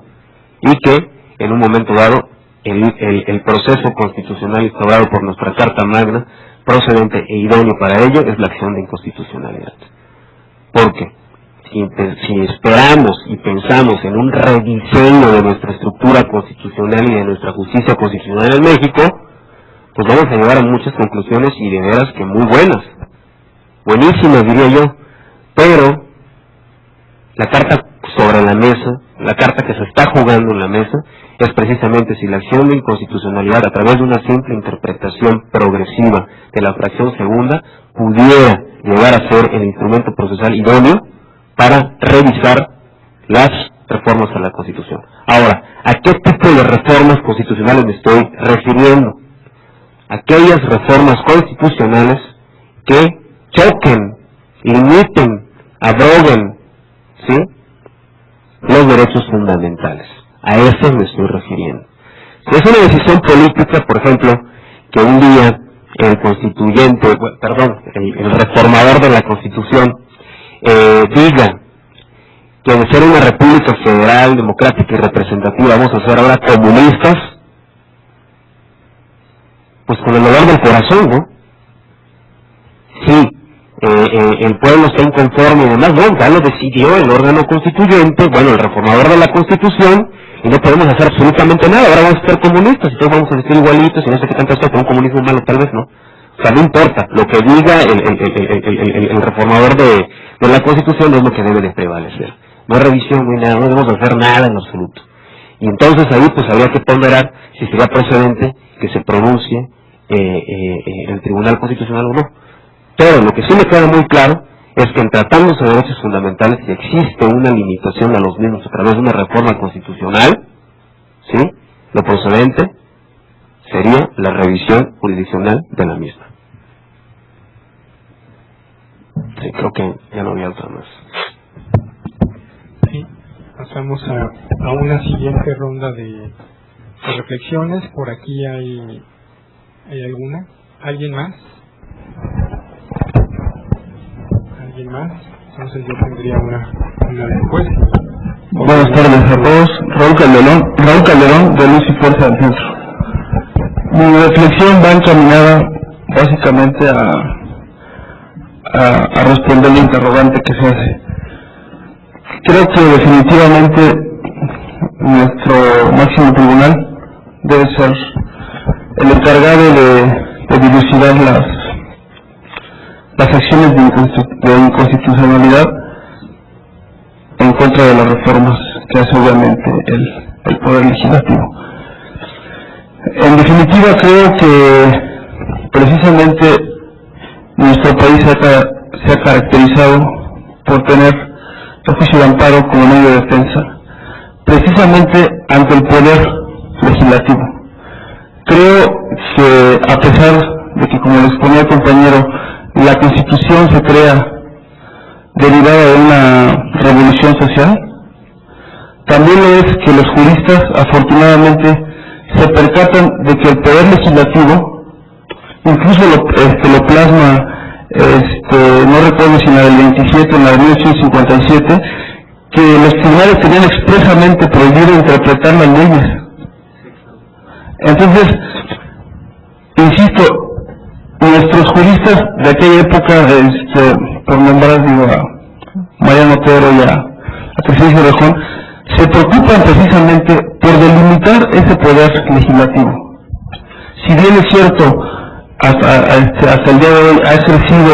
y que en un momento dado el proceso constitucional instaurado por nuestra Carta Magna, procedente e idóneo para ello, es la acción de inconstitucionalidad. Porque si esperamos y pensamos en un rediseño de nuestra estructura constitucional y de nuestra justicia constitucional en México, pues vamos a llegar a muchas conclusiones, y de veras que muy buenísimas diría yo, pero la carta sobre la mesa, la carta que se está jugando en la mesa, es precisamente si la acción de inconstitucionalidad a través de una simple interpretación progresiva de la fracción segunda pudiera llegar a ser el instrumento procesal idóneo para revisar las reformas a la Constitución. Ahora, ¿a qué tipo de reformas constitucionales me estoy refiriendo? Aquellas reformas constitucionales que choquen, limiten, abroguen, ¿sí?, los derechos fundamentales. A eso me estoy refiriendo. Si es una decisión política, por ejemplo, que un día el constituyente, el reformador de la Constitución diga que de ser una república federal, democrática y representativa vamos a ser ahora comunistas, pues con el dolor del corazón, ¿no? Sí, el pueblo está inconforme y demás, no, ya lo decidió el órgano constituyente, bueno, el reformador de la Constitución, y no podemos hacer absolutamente nada. Ahora vamos a ser comunistas y todos vamos a decir igualitos y no sé qué tantas cosas, con un comunismo malo tal vez, ¿no? O sea, no importa, lo que diga el reformador de la Constitución es lo que debe de prevalecer. No hay revisión, no hay nada, no debemos hacer nada en absoluto. Y entonces ahí pues habría que ponderar si sería procedente que se pronuncie el Tribunal Constitucional o no. Pero lo que sí me queda muy claro es que en tratándose de derechos fundamentales, si existe una limitación a los mismos a través de una reforma constitucional, ¿sí?, lo procedente sería la revisión jurisdiccional de la misma. creo que ya no había otra más. Sí, pasamos a una siguiente ronda de reflexiones. Por aquí hay alguna. ¿Alguien más? ¿Alguien más? Entonces yo tendría una después. Buenas tardes a todos. Raúl Calderón de Luz y Fuerza del Centro. Mi reflexión va encaminada básicamente a responder la interrogante que se hace. Creo que definitivamente nuestro máximo tribunal debe ser el encargado de dilucidar las acciones de inconstitucionalidad en contra de las reformas que hace obviamente el Poder Legislativo. En definitiva, creo que precisamente nuestro país se ha caracterizado por tener el juicio de amparo como medio de defensa, precisamente ante el Poder Legislativo. Creo que a pesar de que, como les ponía el compañero, la Constitución se crea derivada de una revolución social, también lo es que los juristas afortunadamente se percatan de que el Poder Legislativo, incluso lo plasma, no recuerdo si en la del 27 o en la de 1857, que los tribunales tenían expresamente prohibido interpretar las leyes. Entonces, insisto, nuestros juristas de aquella época, por nombrar a Mariano Otero y a Crescencio Orejón, se preocupan precisamente por delimitar ese poder legislativo. Si bien es cierto, hasta el día de hoy ha ejercido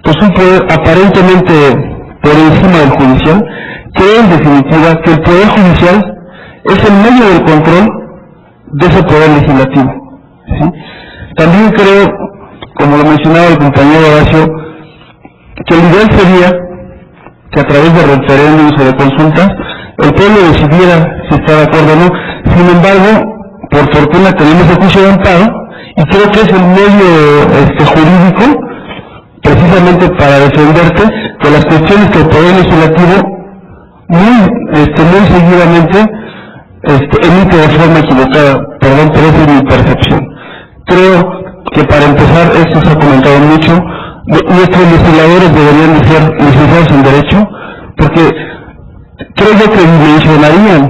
pues un poder aparentemente por encima del judicial, creo en definitiva que el Poder Judicial es el medio del control de ese poder legislativo, ¿sí? También creo, como lo mencionaba el compañero Horacio, que el ideal sería que a través de referéndums o de consultas el pueblo decidiera si está de acuerdo o no. Sin embargo, por fortuna tenemos el juicio de amparo y creo que es el medio jurídico precisamente para defenderte de las cuestiones que el Poder Legislativo muy seguidamente emite de forma equivocada. Perdón, pero esa es mi percepción. Creo que para empezar, esto se ha comentado mucho, nuestros legisladores deberían de ser licenciados en Derecho, porque creo yo que dimensionarían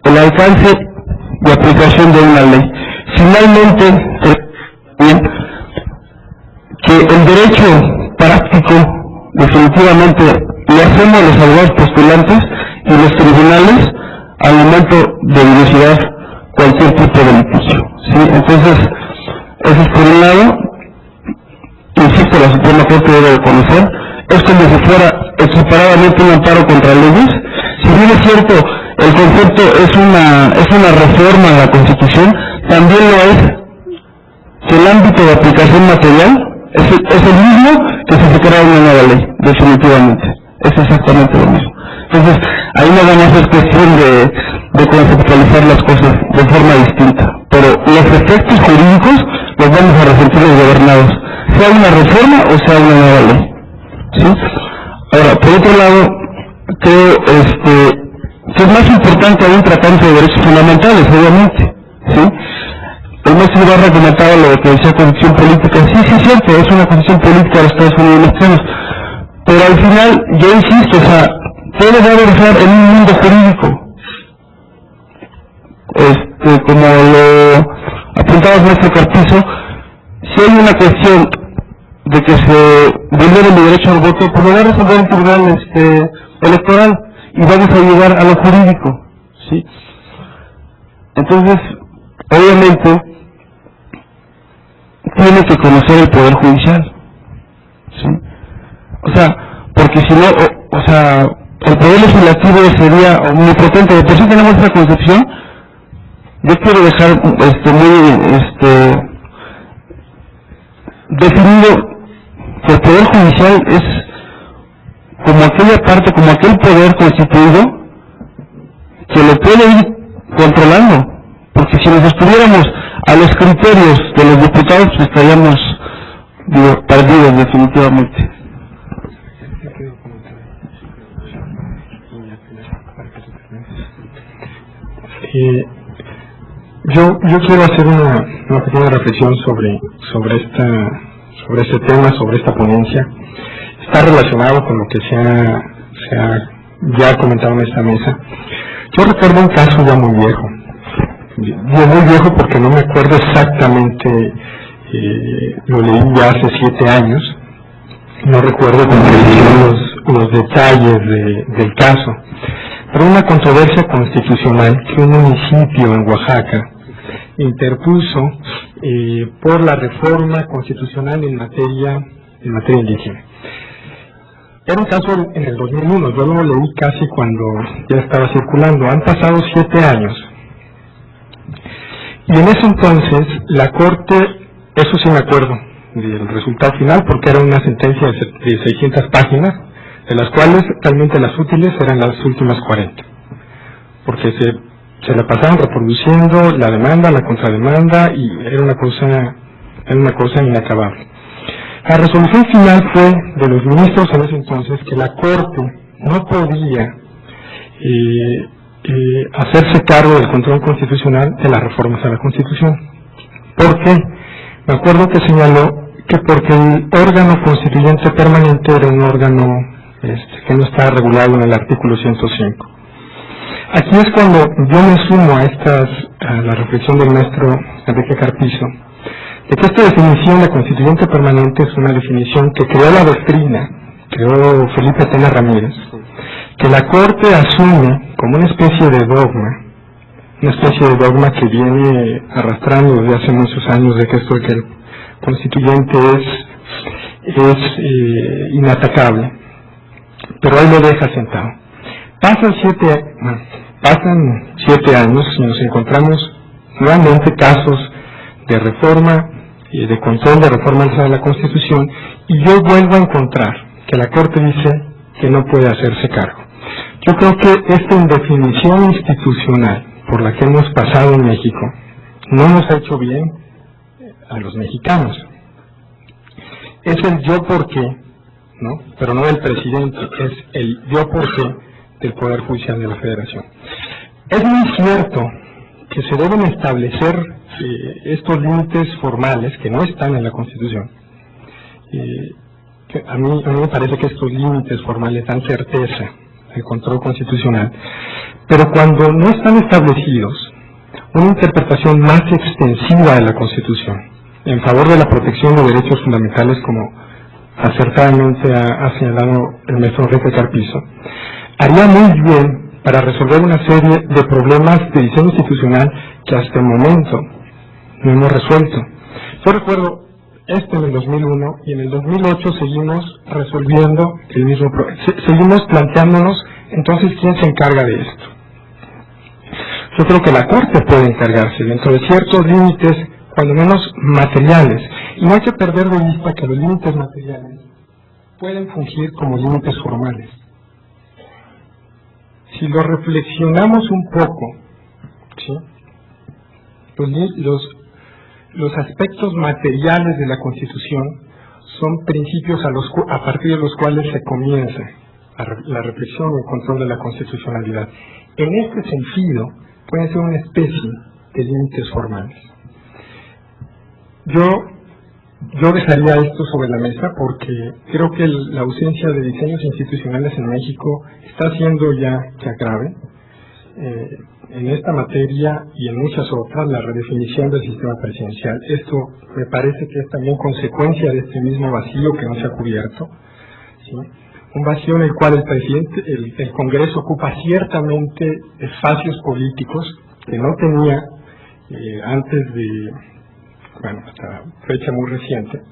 el alcance de aplicación de una ley. Finalmente, que el derecho práctico definitivamente le hacemos a los abogados postulantes y los tribunales al momento de dilucidar cualquier tipo de litigio, ¿sí? Entonces, eso es por un lado. Insisto, la Suprema Corte debe de conocer, es como si fuera equiparadamente un amparo contra leyes. Si bien es cierto, el concepto es una reforma a la Constitución, también lo es que el ámbito de aplicación material es el mismo que si se crea una nueva ley, definitivamente. Es exactamente lo mismo. Entonces, ahí no vamos a hacer cuestión de conceptualizar las cosas de forma distinta, pero los efectos jurídicos los vamos a resentir los gobernados, sea una reforma o sea una nueva ley, ¿sí? Ahora, por otro lado, creo que es más importante aún tratarse de derechos fundamentales, obviamente, ¿sí? El maestro Ibarra comentaba lo que decía constitución política. Sí, es cierto, es una constitución política de los Estados Unidos mexicanos, pero al final, yo insisto, puede avanzar en un mundo jurídico. Como lo apuntaba el maestro Carpizo, si hay una cuestión de que se vulnere mi derecho al voto, pues lo va a resolver el tribunal electoral y vamos a llegar a lo jurídico, ¿sí? Entonces, obviamente, tiene que conocer el Poder Judicial, ¿sí? Porque si no, el Poder Legislativo sería omnipotente. De por sí tenemos esta concepción. Yo quiero dejar definido que el Poder Judicial es como aquella parte, como aquel poder constituido que lo puede ir controlando, porque si nos estuviéramos a los criterios de los diputados, pues estaríamos perdidos definitivamente. Yo quiero hacer una pequeña reflexión sobre este tema, sobre esta ponencia. Está relacionado con lo que se ha ya comentado en esta mesa. Yo recuerdo un caso ya muy viejo. Digo muy viejo porque no me acuerdo exactamente, lo leí ya hace 7 años. No recuerdo con precisión los detalles del caso. Pero una controversia constitucional que un municipio en Oaxaca interpuso por la reforma constitucional en materia indígena. Era un caso en el 2001, yo lo leí casi cuando ya estaba circulando. Han pasado 7 años. Y en ese entonces la Corte, eso sí me acuerdo del resultado final, porque era una sentencia de 600 páginas, de las cuales realmente las útiles eran las últimas 40, porque se la pasaban reproduciendo la demanda, la contrademanda, y era una cosa inacabable. La resolución final fue de los ministros en ese entonces que la Corte no podía hacerse cargo del control constitucional de las reformas a la Constitución. ¿Por qué? Me acuerdo que señaló que porque el órgano constituyente permanente era un órgano que no está regulado en el artículo 105. Aquí es cuando yo me sumo a la reflexión del maestro Enrique Carpizo, de que esta definición de constituyente permanente es una definición que creó la doctrina, creó Felipe Tena Ramírez, que la Corte asume como una especie de dogma que viene arrastrando desde hace muchos años, de que esto de que el constituyente es inatacable, pero ahí lo deja sentado. Pasan 7 años y nos encontramos nuevamente casos de reforma y de control de reforma a la Constitución, y yo vuelvo a encontrar que la Corte dice que no puede hacerse cargo. Yo creo que esta indefinición institucional por la que hemos pasado en México no nos ha hecho bien a los mexicanos. Es el yo por qué, ¿no? Pero no del presidente, es el yo por qué del Poder Judicial de la Federación. Es muy cierto que se deben establecer estos límites formales que no están en la Constitución. Que a mí me parece que estos límites formales dan certeza al control constitucional, pero cuando no están establecidos, una interpretación más extensiva de la Constitución en favor de la protección de derechos fundamentales, como acertadamente ha señalado el maestro Enrique Carpizo, haría muy bien para resolver una serie de problemas de diseño institucional que hasta el momento no hemos resuelto. Yo recuerdo en el 2001 y en el 2008 seguimos resolviendo el mismo problema. Seguimos planteándonos entonces quién se encarga de esto. Yo creo que la Corte puede encargarse dentro de ciertos límites, cuando menos materiales, y no hay que perder de vista que los límites materiales pueden fungir como límites formales. Si lo reflexionamos un poco, ¿sí? Los aspectos materiales de la Constitución son principios a partir de los cuales se comienza la reflexión y el control de la constitucionalidad. En este sentido, pueden ser una especie de límites formales. Yo dejaría esto sobre la mesa porque creo que la ausencia de diseños institucionales en México está siendo ya grave. En esta materia y en muchas otras, la redefinición del sistema presidencial. Esto me parece que es también consecuencia de este mismo vacío que no se ha cubierto, ¿sí? Un vacío en el cual el presidente, el Congreso ocupa ciertamente espacios políticos que no tenía antes de, hasta fecha muy reciente,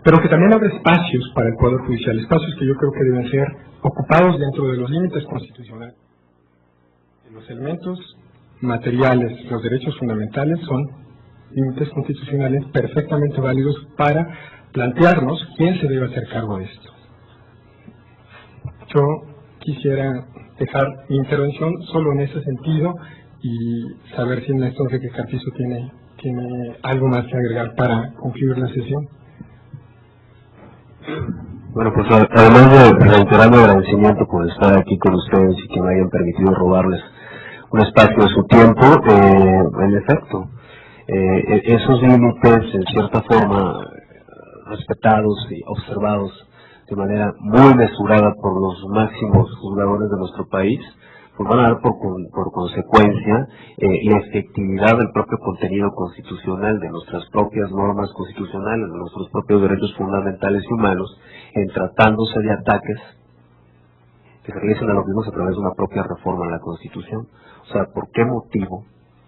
pero que también abre espacios para el Poder Judicial, espacios que yo creo que deben ser ocupados dentro de los límites constitucionales. Los elementos materiales, los derechos fundamentales son límites constitucionales perfectamente válidos para plantearnos quién se debe hacer cargo de esto. Yo quisiera dejar mi intervención solo en ese sentido y saber si el maestro Enrique Carpizo tiene algo más que agregar para concluir la sesión. Bueno, pues además de reiterar mi agradecimiento por estar aquí con ustedes y que me hayan permitido robarles un espacio de su tiempo, en efecto, esos límites en cierta forma respetados y observados de manera muy mesurada por los máximos juzgadores de nuestro país, pues van a dar por consecuencia la efectividad del propio contenido constitucional, de nuestras propias normas constitucionales, de nuestros propios derechos fundamentales y humanos, en tratándose de ataques que se realicen a los mismos a través de una propia reforma en la Constitución. O sea, ¿por qué motivo?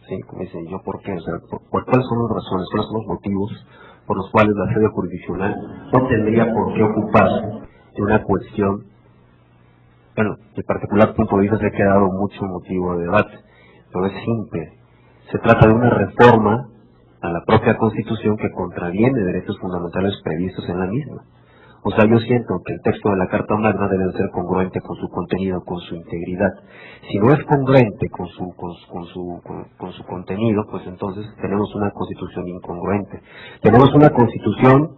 Sí, como dicen, yo por qué, o sea, ¿cuáles son las razones, cuáles son los motivos por los cuales la sede jurisdiccional no tendría por qué ocuparse de una cuestión? Bueno, de particular punto de vista se ha quedado mucho motivo de debate, pero es simple. Se trata de una reforma a la propia Constitución que contraviene derechos fundamentales previstos en la misma. O sea, yo siento que el texto de la Carta Magna debe ser congruente con su contenido, con su integridad. Si no es congruente con su contenido, pues entonces tenemos una Constitución incongruente. Tenemos una Constitución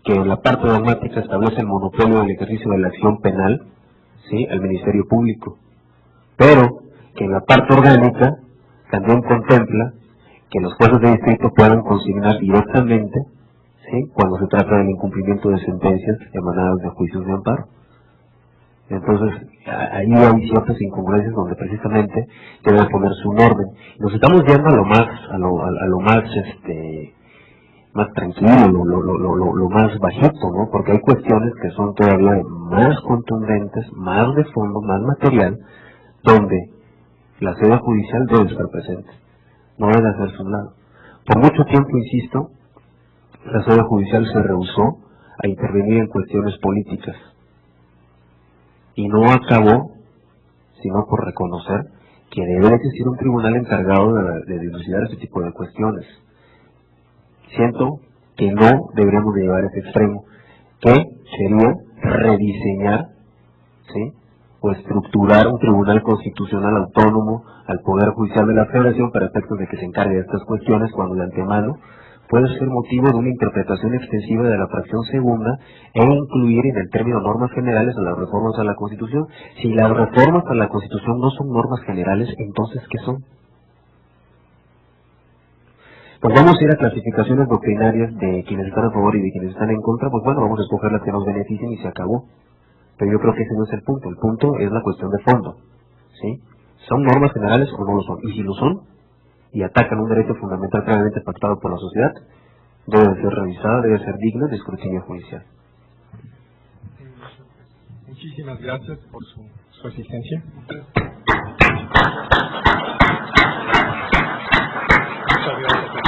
que en la parte dogmática establece el monopolio del ejercicio de la acción penal, ¿sí?, al Ministerio Público, pero que en la parte orgánica también contempla que los jueces de distrito puedan consignar directamente, ¿sí?, cuando se trata del incumplimiento de sentencias emanadas de juicios de amparo. Entonces, ahí hay ciertas incongruencias donde precisamente debe ponerse un orden. Nos estamos yendo a lo más tranquilo, lo más bajito, ¿no? Porque hay cuestiones que son todavía más contundentes, más de fondo, más material, donde la sede judicial debe estar presente, no debe hacerse a un lado. Por mucho tiempo, insisto, la sede judicial se rehusó a intervenir en cuestiones políticas y no acabó sino por reconocer que debe existir un tribunal encargado de dilucidar este tipo de cuestiones. Siento que no deberíamos de llevar ese extremo, que sería rediseñar, ¿sí?, o estructurar un tribunal constitucional autónomo al Poder Judicial de la Federación para efectos de que se encargue de estas cuestiones, cuando de antemano puede ser motivo de una interpretación extensiva de la fracción segunda e incluir en el término normas generales a las reformas a la Constitución. Si las reformas a la Constitución no son normas generales, entonces ¿qué son? Pues vamos a ir a clasificaciones doctrinarias de quienes están a favor y de quienes están en contra. Pues bueno, vamos a escoger las que nos beneficien y se acabó. Pero yo creo que ese no es el punto es la cuestión de fondo, ¿sí? ¿Son normas generales o no lo son? Y si lo son, y atacan un derecho fundamental previamente pactado por la sociedad, debe ser revisada, debe ser digna de escrutinio judicial. Muchísimas gracias por su asistencia. Muchas gracias.